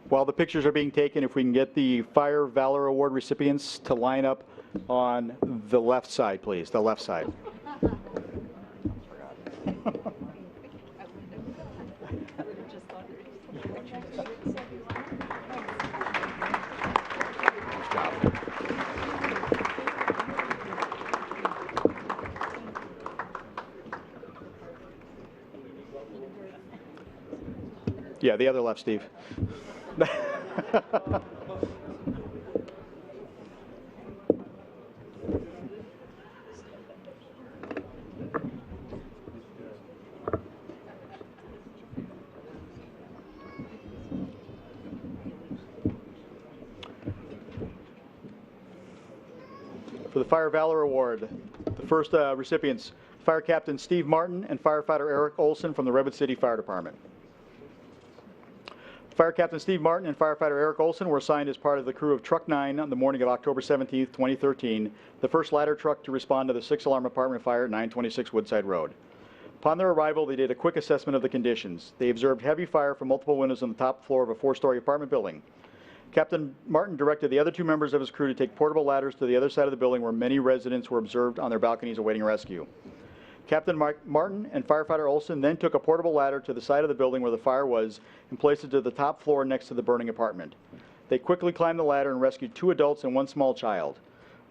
While the pictures are being taken, if we can get the Fire Valor Award recipients to line up on the left side, please, the left side. Yeah, the other left, Steve. For the Fire Valor Award, the first recipients, Fire Captain Steve Martin and Firefighter Eric Olson from the Redwood City Fire Department. Fire Captain Steve Martin and Firefighter Eric Olson were assigned as part of the crew of Truck 9 on the morning of October 17, 2013, the first ladder truck to respond to the 6-alarm apartment fire at 926 Woodside Road. Upon their arrival, they did a quick assessment of the conditions. They observed heavy fire from multiple windows on the top floor of a 4-story apartment building. Captain Martin directed the other 2 members of his crew to take portable ladders to the other side of the building where many residents were observed on their balconies awaiting rescue. Captain Martin and Firefighter Olson then took a portable ladder to the side of the building where the fire was and placed it to the top floor next to the burning apartment. They quickly climbed the ladder and rescued 2 adults and 1 small child.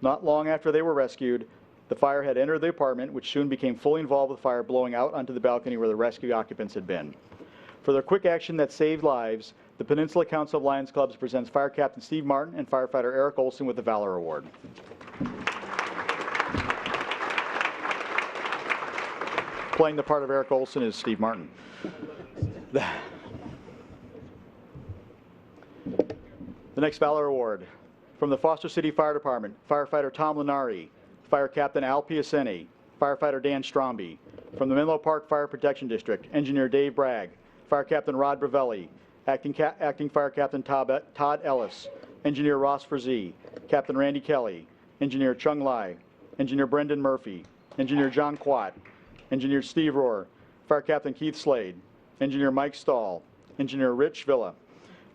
Not long after they were rescued, the fire had entered the apartment, which soon became fully involved with fire, blowing out onto the balcony where the rescue occupants had been. For their quick action that saved lives, the Peninsula Council of Lions Clubs presents Fire Captain Steve Martin and Firefighter Eric Olson with the Valor Award. Playing the part of Eric Olson is Steve Martin. The next Valor Award, from the Foster City Fire Department, Firefighter Tom Lenari, Fire Captain Al Piacini, Firefighter Dan Stromby. From the Menlo Park Fire Protection District, Engineer Dave Bragg, Fire Captain Rod Bravelli, Acting Fire Captain Todd Ellis, Engineer Ross Frazee, Captain Randy Kelly, Engineer Chung Lai, Engineer Brendan Murphy, Engineer John Quat, Engineer Steve Rohr, Fire Captain Keith Slade, Engineer Mike Stahl, Engineer Rich Villa.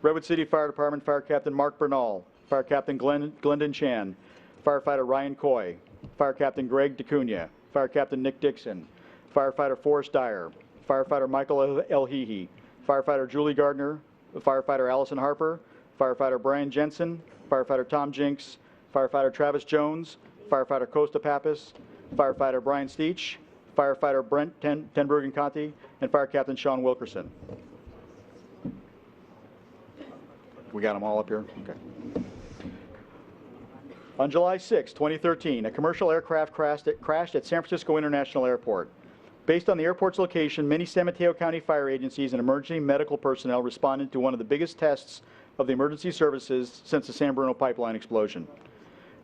Redwood City Fire Department Fire Captain Mark Bernal, Fire Captain Glendon Chan, Firefighter Ryan Coy, Fire Captain Greg DeCunha, Fire Captain Nick Dixon, Firefighter Forrest Dyer, Firefighter Michael Elhehe, Firefighter Julie Gardner, Firefighter Allison Harper, Firefighter Brian Jensen, Firefighter Tom Jinks, Firefighter Travis Jones, Firefighter Costa Pappas, Firefighter Brian Steach, Firefighter Brent Tenbruggen-Conti, and Fire Captain Sean Wilkerson. We got them all up here? Okay. On July 6, 2013, a commercial aircraft crashed at San Francisco International Airport. Based on the airport's location, many San Mateo County fire agencies and emergency medical personnel responded to one of the biggest tests of the emergency services since the San Bruno pipeline explosion.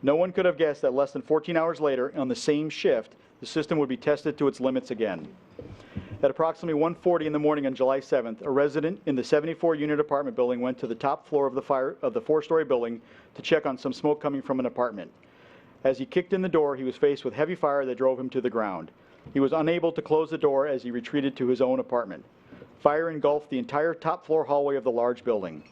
No one could have guessed that less than 14 hours later, on the same shift, the system would be tested to its limits again. At approximately 1:40 in the morning on July 7th, a resident in the 74-unit apartment building went to the top floor of the 4-story building to check on some smoke coming from an apartment. As he kicked in the door, he was faced with heavy fire that drove him to the ground. He was unable to close the door as he retreated to his own apartment. Fire engulfed the entire top floor hallway of the large building.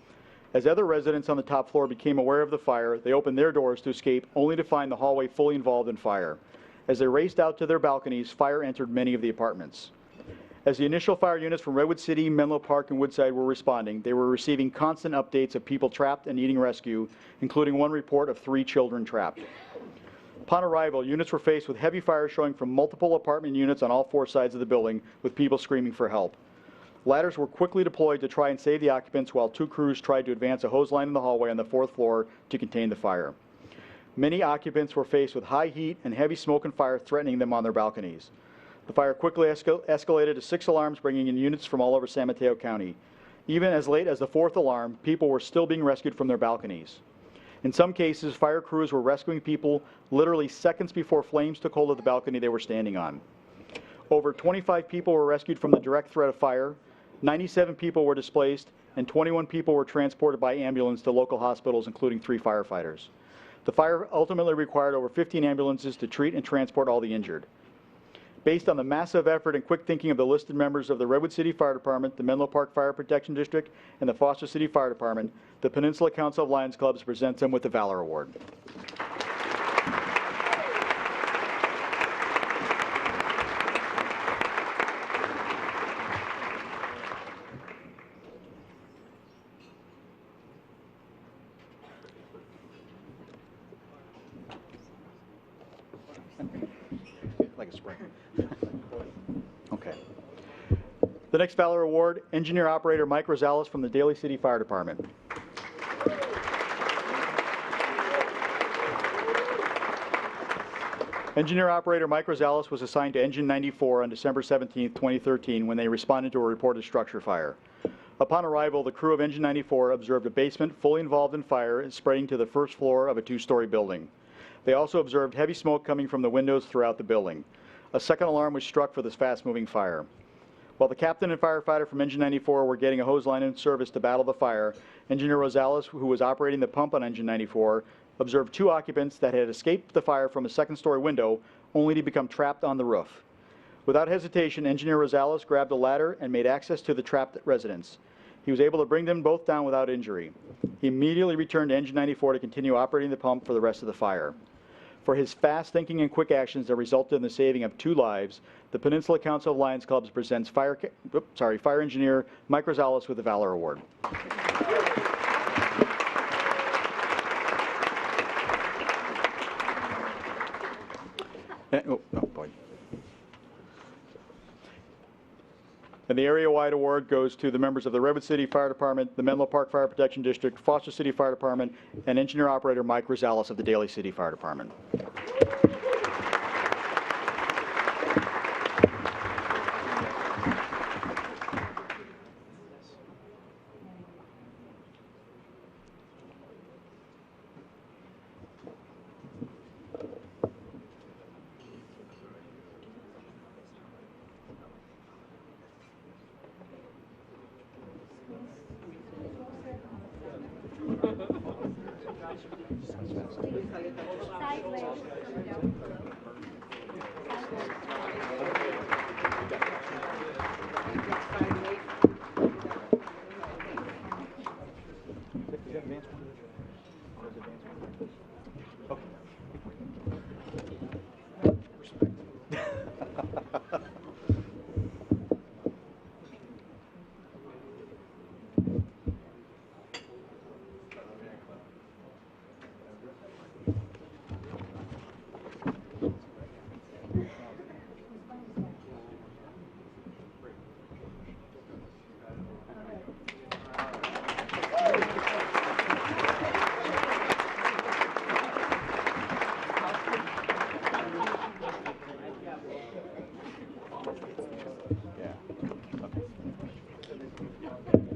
As other residents on the top floor became aware of the fire, they opened their doors to escape, only to find the hallway fully involved in fire. As they raced out to their balconies, fire entered many of the apartments. As the initial fire units from Redwood City, Menlo Park, and Woodside were responding, they were receiving constant updates of people trapped and needing rescue, including one report of 3 children trapped. Upon arrival, units were faced with heavy fire showing from multiple apartment units on all 4 sides of the building, with people screaming for help. Ladders were quickly deployed to try and save the occupants, while 2 crews tried to advance a hose line in the hallway on the 4th floor to contain the fire. Many occupants were faced with high heat and heavy smoke and fire threatening them on their balconies. The fire quickly escalated to 6 alarms, bringing in units from all over San Mateo County. Even as late as the 4th alarm, people were still being rescued from their balconies. In some cases, fire crews were rescuing people literally seconds before flames took hold of the balcony they were standing on. Over 25 people were rescued from the direct threat of fire, 97 people were displaced, and 21 people were transported by ambulance to local hospitals, including 3 firefighters. The fire ultimately required over 15 ambulances to treat and transport all the injured. Based on the massive effort and quick thinking of the listed members of the Redwood City Fire Department, the Menlo Park Fire Protection District, and the Foster City Fire Department, the Peninsula Council of Lions Clubs presents them with the Valor Award. Like a spring. Okay. The next Valor Award, Engineer Operator Mike Rosales from the Daly City Fire Department. Engineer Operator Mike Rosales was assigned to Engine 94 on December 17, 2013, when they responded to a reported structure fire. Upon arrival, the crew of Engine 94 observed a basement fully involved in fire and spreading to the 1st floor of a 2-story building. They also observed heavy smoke coming from the windows throughout the building. A second alarm was struck for this fast-moving fire. While the captain and firefighter from Engine 94 were getting a hose line in service to battle the fire, Engineer Rosales, who was operating the pump on Engine 94, observed 2 occupants that had escaped the fire from a 2nd-story window, only to become trapped on the roof. Without hesitation, Engineer Rosales grabbed a ladder and made access to the trapped residents. He was able to bring them both down without injury. He immediately returned to Engine 94 to continue operating the pump for the rest of the fire. For his fast thinking and quick actions that resulted in the saving of 2 lives, the Peninsula Council of Lions Clubs presents Fire Engineer Mike Rosales with the Valor Award. And the area-wide award goes to the members of the Redwood City Fire Department, the Menlo Park Fire Protection District, Foster City Fire Department, and Engineer Operator Mike Rosales of the Daly City Fire Department.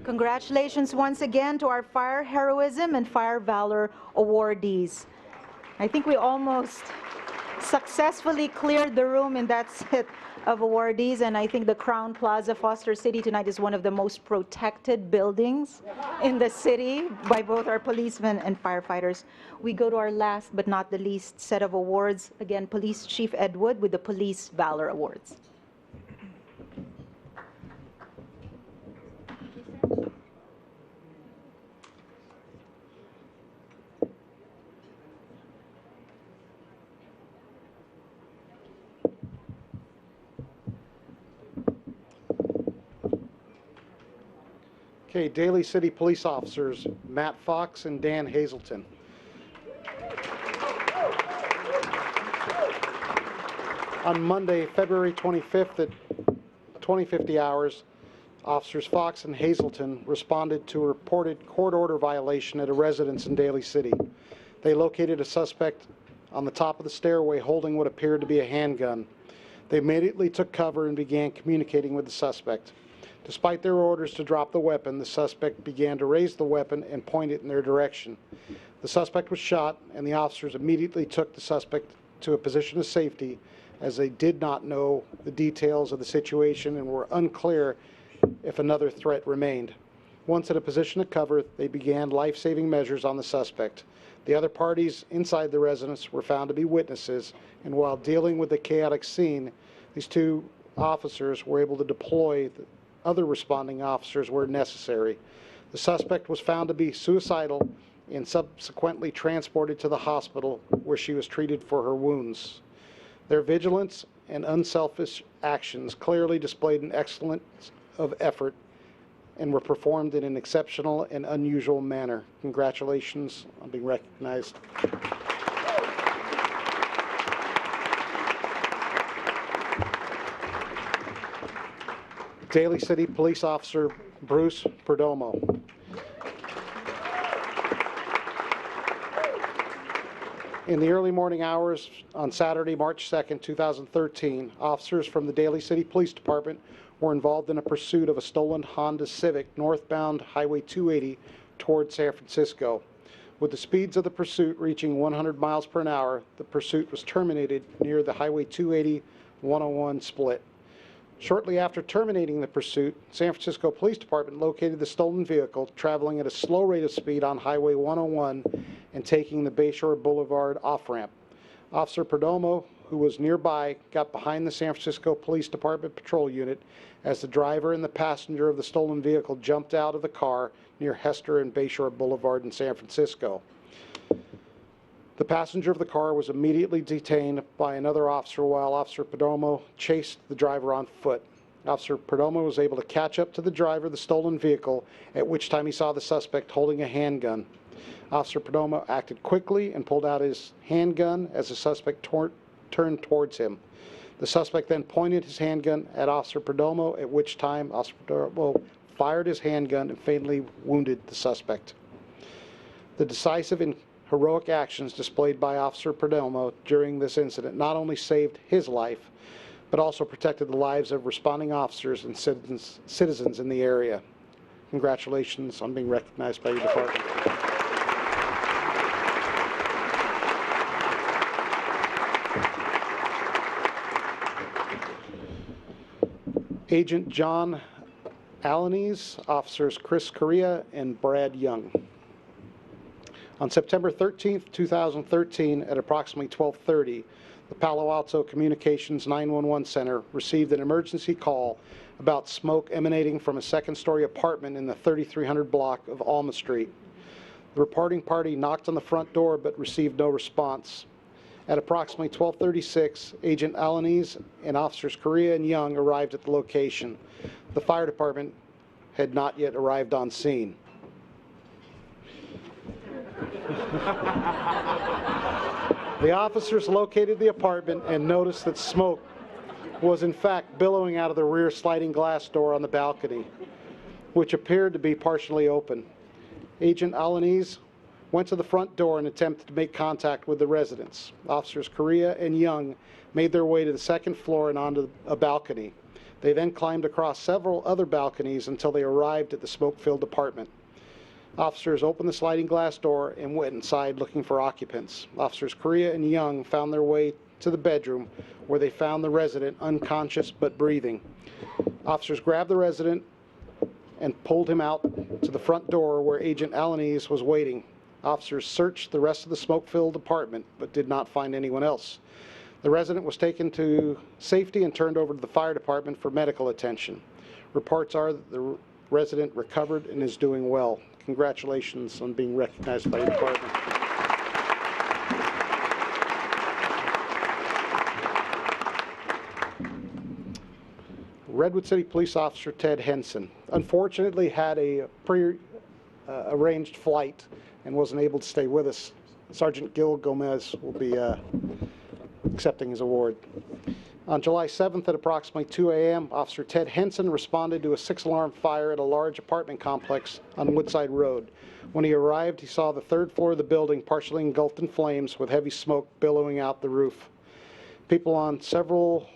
Congratulations once again to our Fire Heroism and Fire Valor awardees. I think we almost successfully cleared the room in that set of awardees, and I think the Crown Plaza Foster City tonight is one of the most protected buildings in the city by both our policemen and firefighters. We go to our last but not the least set of awards. Again, Police Chief Ed Wood with the Police Valor Awards. Okay, Daly City Police Officers Matt Fox and Dan Hazelton. On Monday, February 25th at 2050 hours, Officers Fox and Hazelton responded to a reported court order violation at a residence in Daly City. They located a suspect on the top of the stairway holding what appeared to be a handgun. They immediately took cover and began communicating with the suspect. Despite their orders to drop the weapon, the suspect began to raise the weapon and point it in their direction. The suspect was shot, and the officers immediately took the suspect to a position of safety, as they did not know the details of the situation and were unclear if another threat remained. Once in a position of cover, they began life-saving measures on the suspect. The other parties inside the residence were found to be witnesses, and while dealing with the chaotic scene, these two officers were able to deploy other responding officers where necessary. The suspect was found to be suicidal and subsequently transported to the hospital where she was treated for her wounds. Their vigilance and unselfish actions clearly displayed an excellence of effort and were performed in an exceptional and unusual manner. Congratulations on being recognized. Daly City Police Officer Bruce Perdomo. In the early morning hours on Saturday, March 2nd, 2013, officers from the Daly City Police Department were involved in a pursuit of a stolen Honda Civic northbound Highway 280 toward San Francisco. With the speeds of the pursuit reaching 100 miles per hour, the pursuit was terminated near the Highway 280-101 split. Shortly after terminating the pursuit, San Francisco Police Department located the stolen vehicle traveling at a slow rate of speed on Highway 101 and taking the Bayshore Boulevard off-ramp. Officer Perdomo, who was nearby, got behind the San Francisco Police Department patrol unit as the driver and the passenger of the stolen vehicle jumped out of the car near Hester and Bayshore Boulevard in San Francisco. The passenger of the car was immediately detained by another officer while Officer Perdomo chased the driver on foot. Officer Perdomo was able to catch up to the driver of the stolen vehicle, at which time he saw the suspect holding a handgun. Officer Perdomo acted quickly and pulled out his handgun as the suspect turned towards him. The suspect then pointed his handgun at Officer Perdomo, at which time Officer Perdomo fired his handgun and fatally wounded the suspect. The decisive and heroic actions displayed by Officer Perdomo during this incident not only saved his life, but also protected the lives of responding officers and citizens in the area. Congratulations on being recognized by your department. Agent John Alanis, Officers Chris Correa and Brad Young. On September 13, 2013, at approximately 12:30, the Palo Alto Communications 911 Center received an emergency call about smoke emanating from a second-story apartment in the 3300 block of Alma Street. The reporting party knocked on the front door but received no response. At approximately 12:36, Agent Alanis and Officers Correa and Young arrived at the location. The fire department had not yet arrived on scene. The officers located the apartment and noticed that smoke was in fact billowing out of the rear sliding glass door on the balcony, which appeared to be partially open. Agent Alanis went to the front door and attempted to make contact with the residents. Officers Correa and Young made their way to the second floor and onto a balcony. They then climbed across several other balconies until they arrived at the smoke-filled apartment. Officers opened the sliding glass door and went inside looking for occupants. Officers Correa and Young found their way to the bedroom where they found the resident unconscious but breathing. Officers grabbed the resident and pulled him out to the front door where Agent Alanis was waiting. Officers searched the rest of the smoke-filled apartment but did not find anyone else. The resident was taken to safety and turned over to the fire department for medical attention. Reports are that the resident recovered and is doing well. Congratulations on being recognized by your department. Redwood City Police Officer Ted Henson unfortunately had a pre-arranged flight and wasn't able to stay with us. Sergeant Gil Gomez will be accepting his award. On July 7th at approximately 2 a.m., Officer Ted Henson responded to a 6-alarm fire at a large apartment complex on Woodside Road. When he arrived, he saw the 3rd floor of the building partially engulfed in flames with heavy smoke billowing out the roof. People on several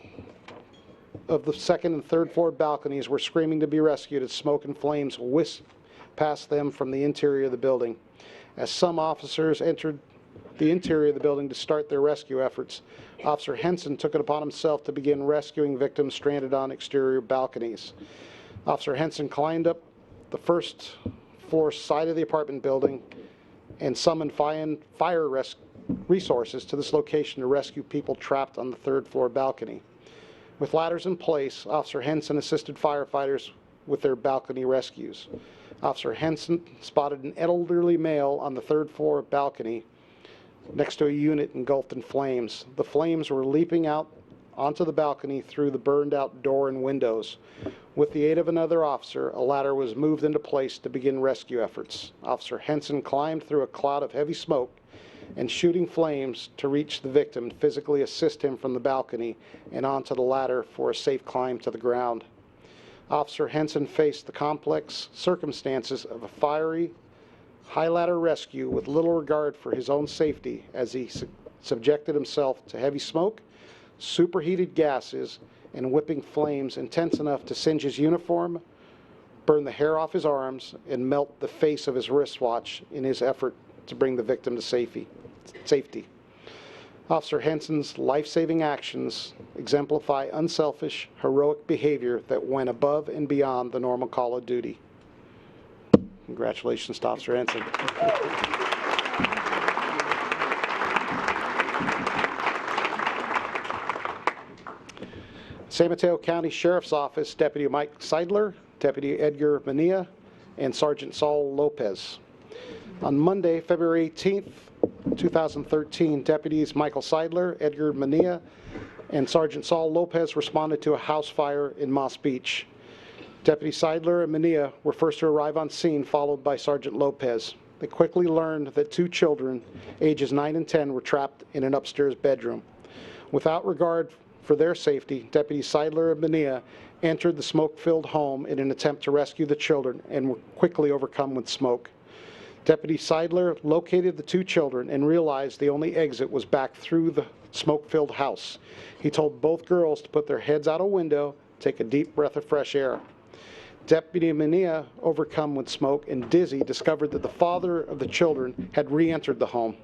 of the 2nd and 3rd floor balconies were screaming to be rescued as smoke and flames whisked past them from the interior of the building. As some officers entered the interior of the building to start their rescue efforts, Officer Henson took it upon himself to begin rescuing victims stranded on exterior balconies. Officer Henson climbed up the 1st floor side of the apartment building and summoned fire resources to this location to rescue people trapped on the 3rd floor balcony. With ladders in place, Officer Henson assisted firefighters with their balcony rescues. Officer Henson spotted an elderly male on the 3rd floor balcony next to a unit engulfed in flames. The flames were leaping out onto the balcony through the burned-out door and windows. With the aid of another officer, a ladder was moved into place to begin rescue efforts. Officer Henson climbed through a cloud of heavy smoke and shooting flames to reach the victim and physically assist him from the balcony and onto the ladder for a safe climb to the ground. Officer Henson faced the complex circumstances of a fiery, high-ladder rescue with little regard for his own safety as he subjected himself to heavy smoke, superheated gases, and whipping flames intense enough to singe his uniform, burn the hair off his arms, and melt the face of his wristwatch in his effort to bring the victim to safety. Officer Henson's life-saving actions exemplify unselfish, heroic behavior that went above and beyond the normal call of duty. Congratulations to Officer Henson. San Mateo County Sheriff's Office Deputy Mike Seidler, Deputy Edgar Mania, and Sergeant Saul Lopez. On Monday, February 18th, 2013, Deputies Michael Seidler, Edgar Mania, and Sergeant Saul Lopez responded to a house fire in Moss Beach. Deputy Seidler and Mania were first to arrive on scene, followed by Sergeant Lopez. They quickly learned that 2 children, ages 9 and 10, were trapped in an upstairs bedroom. Without regard for their safety, Deputy Seidler and Mania entered the smoke-filled home in an attempt to rescue the children and were quickly overcome with smoke. Deputy Seidler located the 2 children and realized the only exit was back through the smoke-filled house. He told both girls to put their heads out a window, take a deep breath of fresh air. Deputy Mania, overcome with smoke and dizzy, discovered that the father of the children had re-entered the home.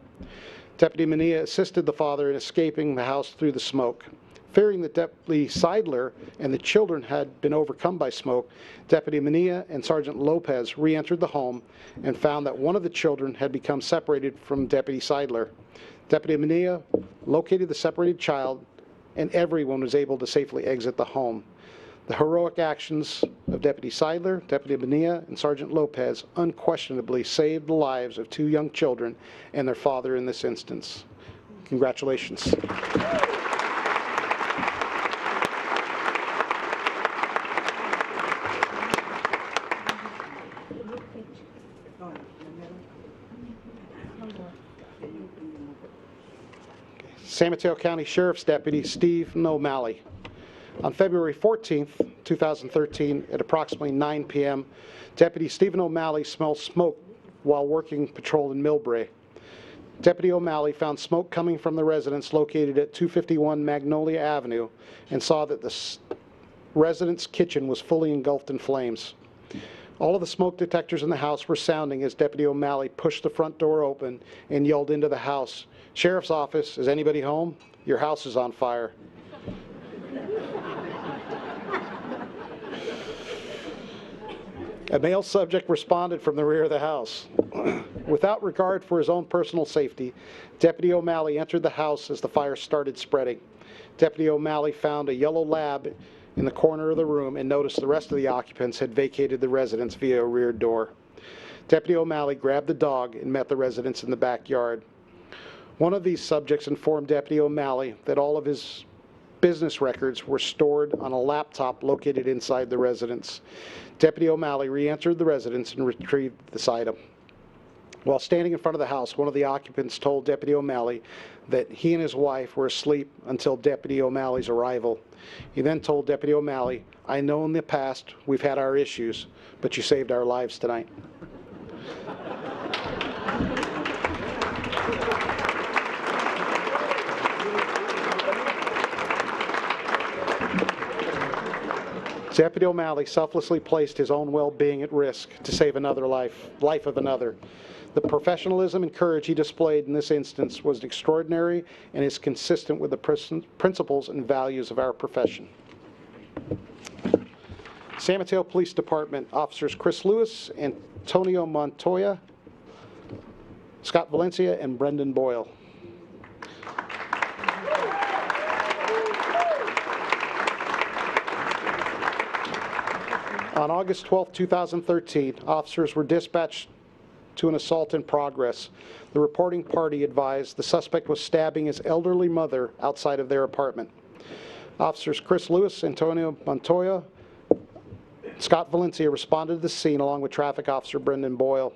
Deputy Mania assisted the father in escaping the house through the smoke. Fearing that Deputy Seidler and the children had been overcome by smoke, Deputy Mania and Sergeant Lopez re-entered the home and found that one of the children had become separated from Deputy Seidler. Deputy Mania located the separated child, and everyone was able to safely exit the home. The heroic actions of Deputy Seidler, Deputy Mania, and Sergeant Lopez unquestionably saved the lives of 2 young children and their father in this instance. Congratulations. San Mateo County Sheriff's Deputy Stephen O'Malley. On February 14th, 2013, at approximately 9 p.m., Deputy Stephen O'Malley smelled smoke while working patrol in Millbrae. Deputy O'Malley found smoke coming from the residence located at 251 Magnolia Avenue and saw that the resident's kitchen was fully engulfed in flames. All of the smoke detectors in the house were sounding as Deputy O'Malley pushed the front door open and yelled into the house, "Sheriff's office, is anybody home? Your house is on fire." A male subject responded from the rear of the house. Without regard for his own personal safety, Deputy O'Malley entered the house as the fire started spreading. Deputy O'Malley found a yellow lab in the corner of the room and noticed the rest of the occupants had vacated the residence via a rear door. Deputy O'Malley grabbed the dog and met the residents in the backyard. One of these subjects informed Deputy O'Malley that all of his business records were stored on a laptop located inside the residence. Deputy O'Malley re-entered the residence and retrieved this item. While standing in front of the house, one of the occupants told Deputy O'Malley that he and his wife were asleep until Deputy O'Malley's arrival. He then told Deputy O'Malley, "I know in the past we've had our issues, but you saved our lives tonight." Deputy O'Malley selflessly placed his own well-being at risk to save another life of another. The professionalism and courage he displayed in this instance was extraordinary and is consistent with the principles and values of our profession. San Mateo Police Department Officers Chris Lewis, Antonio Montoya, Scott Valencia, and Brendan Boyle. On August 12, 2013, officers were dispatched to an assault in progress. The reporting party advised the suspect was stabbing his elderly mother outside of their apartment. Officers Chris Lewis, Antonio Montoya, Scott Valencia responded to the scene along with traffic officer Brendan Boyle.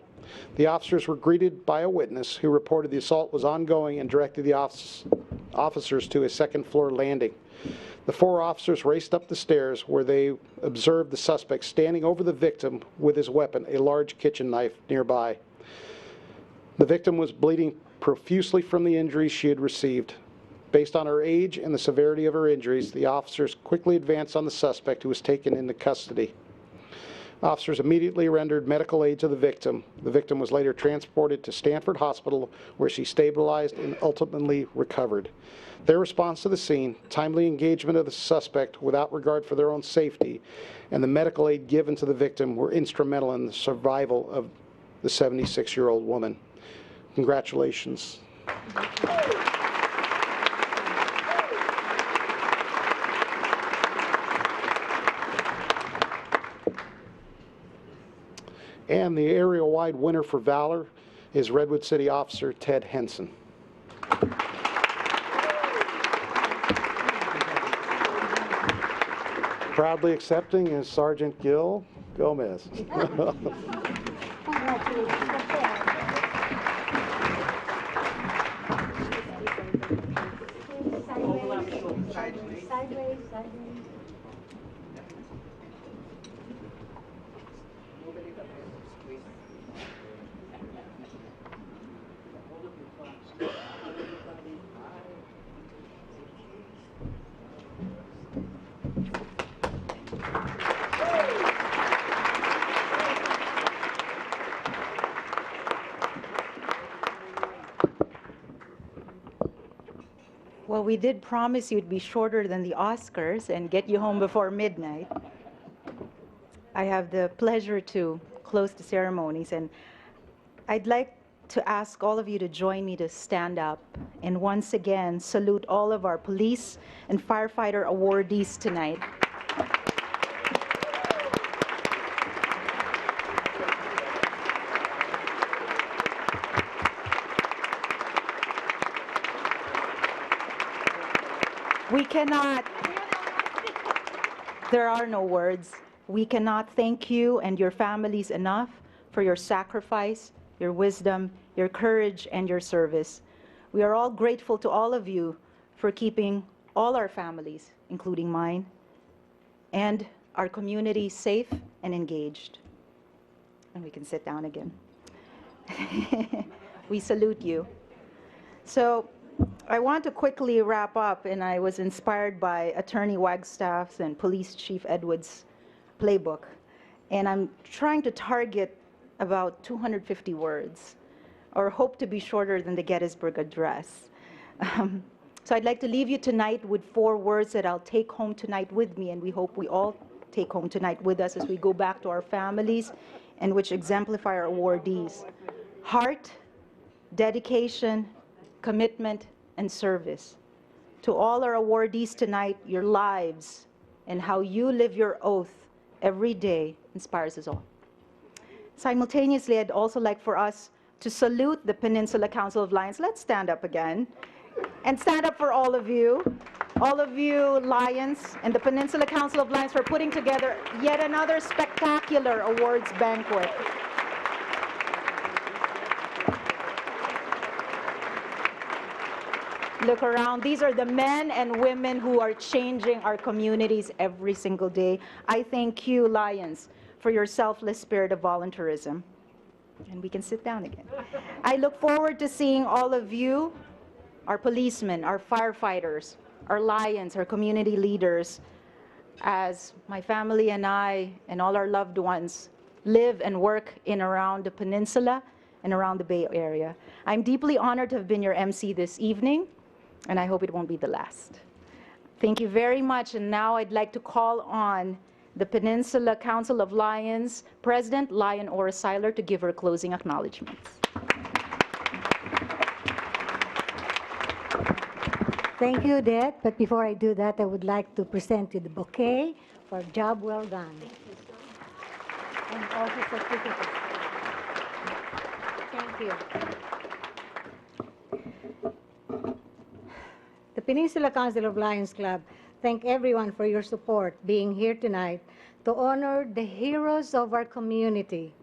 The officers were greeted by a witness who reported the assault was ongoing and directed the officers to a second-floor landing. The four officers raced up the stairs where they observed the suspect standing over the victim with his weapon, a large kitchen knife, nearby. The victim was bleeding profusely from the injuries she had received. Based on her age and the severity of her injuries, the officers quickly advanced on the suspect, who was taken into custody. Officers immediately rendered medical aid to the victim. The victim was later transported to Stanford Hospital, where she stabilized and ultimately recovered. Their response to the scene, timely engagement of the suspect without regard for their own safety, and the medical aid given to the victim were instrumental in the survival of the 76-year-old woman. Congratulations. And the area-wide winner for valor is Redwood City Officer Ted Henson. Proudly accepting is Sergeant Gil Gomez. Sideways. Well, we did promise you'd be shorter than the Oscars and get you home before midnight. I have the pleasure to close the ceremonies, and I'd like to ask all of you to join me to stand up and once again salute all of our police and firefighter awardees tonight. We cannot, there are no words. We cannot thank you and your families enough for your sacrifice, your wisdom, your courage, and your service. We are all grateful to all of you for keeping all our families, including mine, and our community safe and engaged. And we can sit down again. We salute you. So I want to quickly wrap up, and I was inspired by Attorney Wagstaff's and Police Chief Edwards' playbook. and I'm trying to target about 250 words, or hope to be shorter than the Gettysburg Address. So I'd like to leave you tonight with 4 words that I'll take home tonight with me, and we hope we all take home tonight with us as we go back to our families, and which exemplify our awardees. Heart, dedication, commitment, and service. To all our awardees tonight, your lives and how you live your oath every day inspires us all. Simultaneously, I'd also like for us to salute the Peninsula Council of Lions. Let's stand up again. And stand up for all of you Lions, and the Peninsula Council of Lions for putting together yet another spectacular awards banquet. Look around. These are the men and women who are changing our communities every single day. I thank you, Lions, for your selfless spirit of volunteerism. And we can sit down again. I look forward to seeing all of you, our policemen, our firefighters, our Lions, our community leaders, as my family and I and all our loved ones live and work in around the peninsula and around the Bay Area. I'm deeply honored to have been your MC this evening, and I hope it won't be the last. Thank you very much, and now I'd like to call on the Peninsula Council of Lions President, Lion Ora Seiler, to give her closing acknowledgments. Thank you, Odette. But before I do that, I would like to present you the bouquet for a job well done. And also certificates. Thank you. The Peninsula Council of Lions Club thank everyone for your support being here tonight to honor the heroes of our community.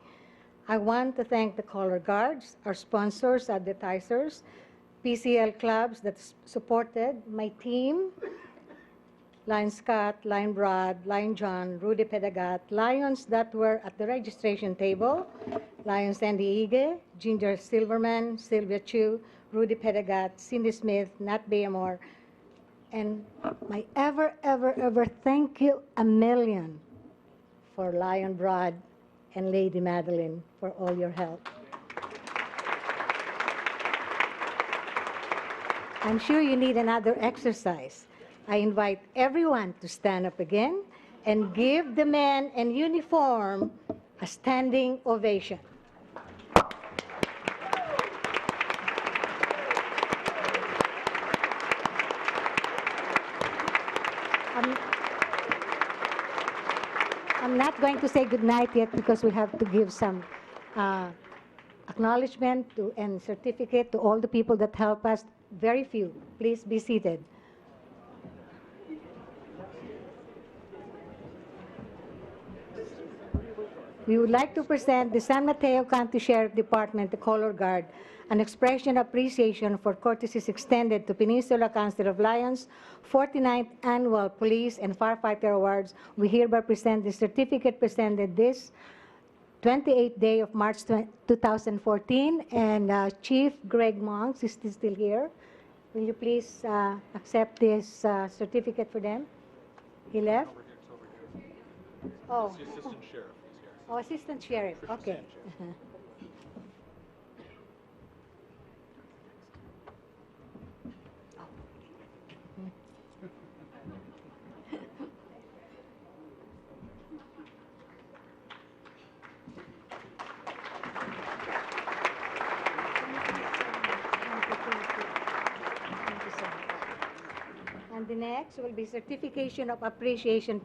I want to thank the color guards, our sponsors, advertisers, PCL clubs that supported my team, Lion Scott, Lion Brad, Lion John, Rudy Pedagat, Lions that were at the registration table, Lion Sandy Ige, Ginger Silverman, Sylvia Chu, Rudy Pedagat, Cindy Smith, Nat Bayamore, and my ever thank you a million for Lion Brad and Lady Madeline for all your help. I'm sure you need another exercise. I invite everyone to stand up again and give the men in uniform a standing ovation. I'm not going to say goodnight yet because we have to give some acknowledgement and certificate to all the people that help us. Very few. Please be seated. We would like to present the San Mateo County Sheriff Department, the Color Guard, an expression of appreciation for courtesies extended to Peninsula Council of Lions 49th Annual Police and Firefighter Awards. We hereby present the certificate presented this 28th day of March 2014, and Chief Greg Monks is still here. Will you please accept this certificate for them? He left? Oh. Assistant Sheriff. Oh, Assistant Sheriff, okay. And the next will be certification of appreciation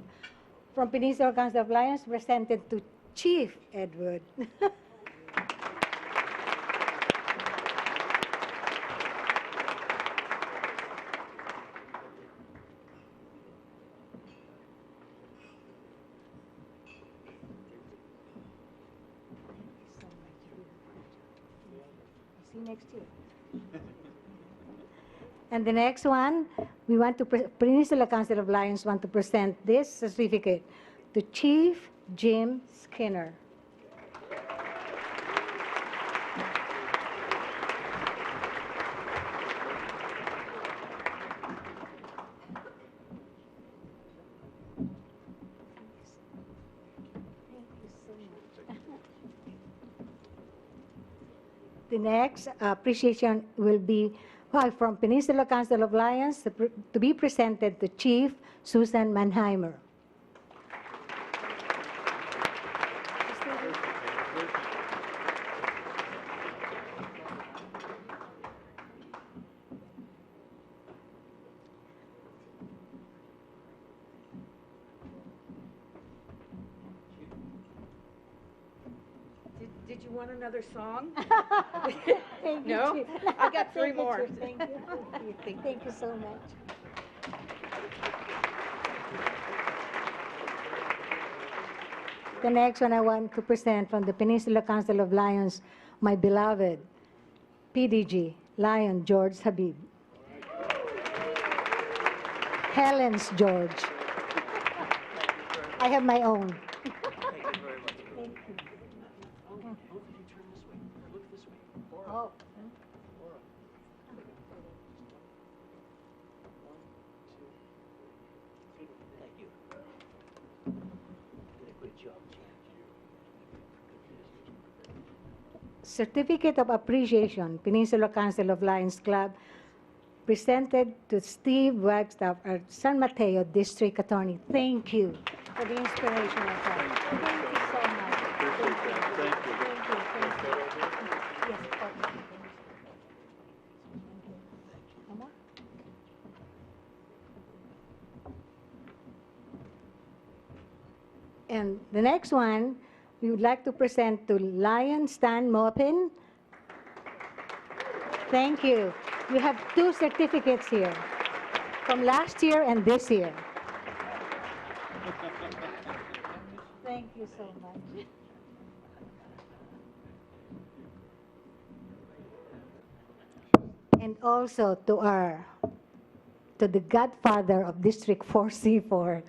from Peninsula Council of Lions presented to Chief Edward. See you next year. And the next one, we want to, Peninsula Council of Lions want to present this certificate to Chief Jim Skinner. Thank you The next appreciation will be from Peninsula Council of Lions to be presented to Chief Susan Mannheimer. Did you want another song? Thank you, No? Chief. I got three Thank you, more. Chief. Thank you. Thank you so much. The next one I want to present from the Peninsula Council of Lions, my beloved PDG, Lion George Habib. Helen's George. I have my own. Oh. Certificate of Appreciation, Peninsula Council of Lions Club, presented to Steve Wagstaff, our San Mateo District Attorney. Thank you for the inspirational talk. Thank you so much. Thank you. Thank you. Thank you. Yes, partner. One more? And the next one, we would like to present to Lion Stan Mopin. Thank you. You have 2 certificates here from last year and this year. Thank you so much. And also to the godfather of District 4C4,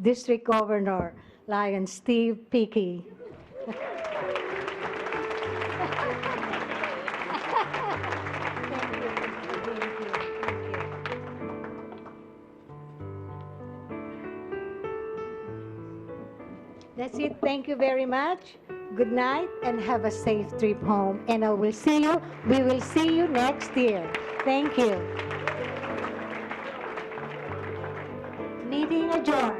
District Governor Lion Steve Peakey. That's it. Thank you very much. Good night and have a safe trip home. And we will see you next year. Thank you. Meeting adjourned.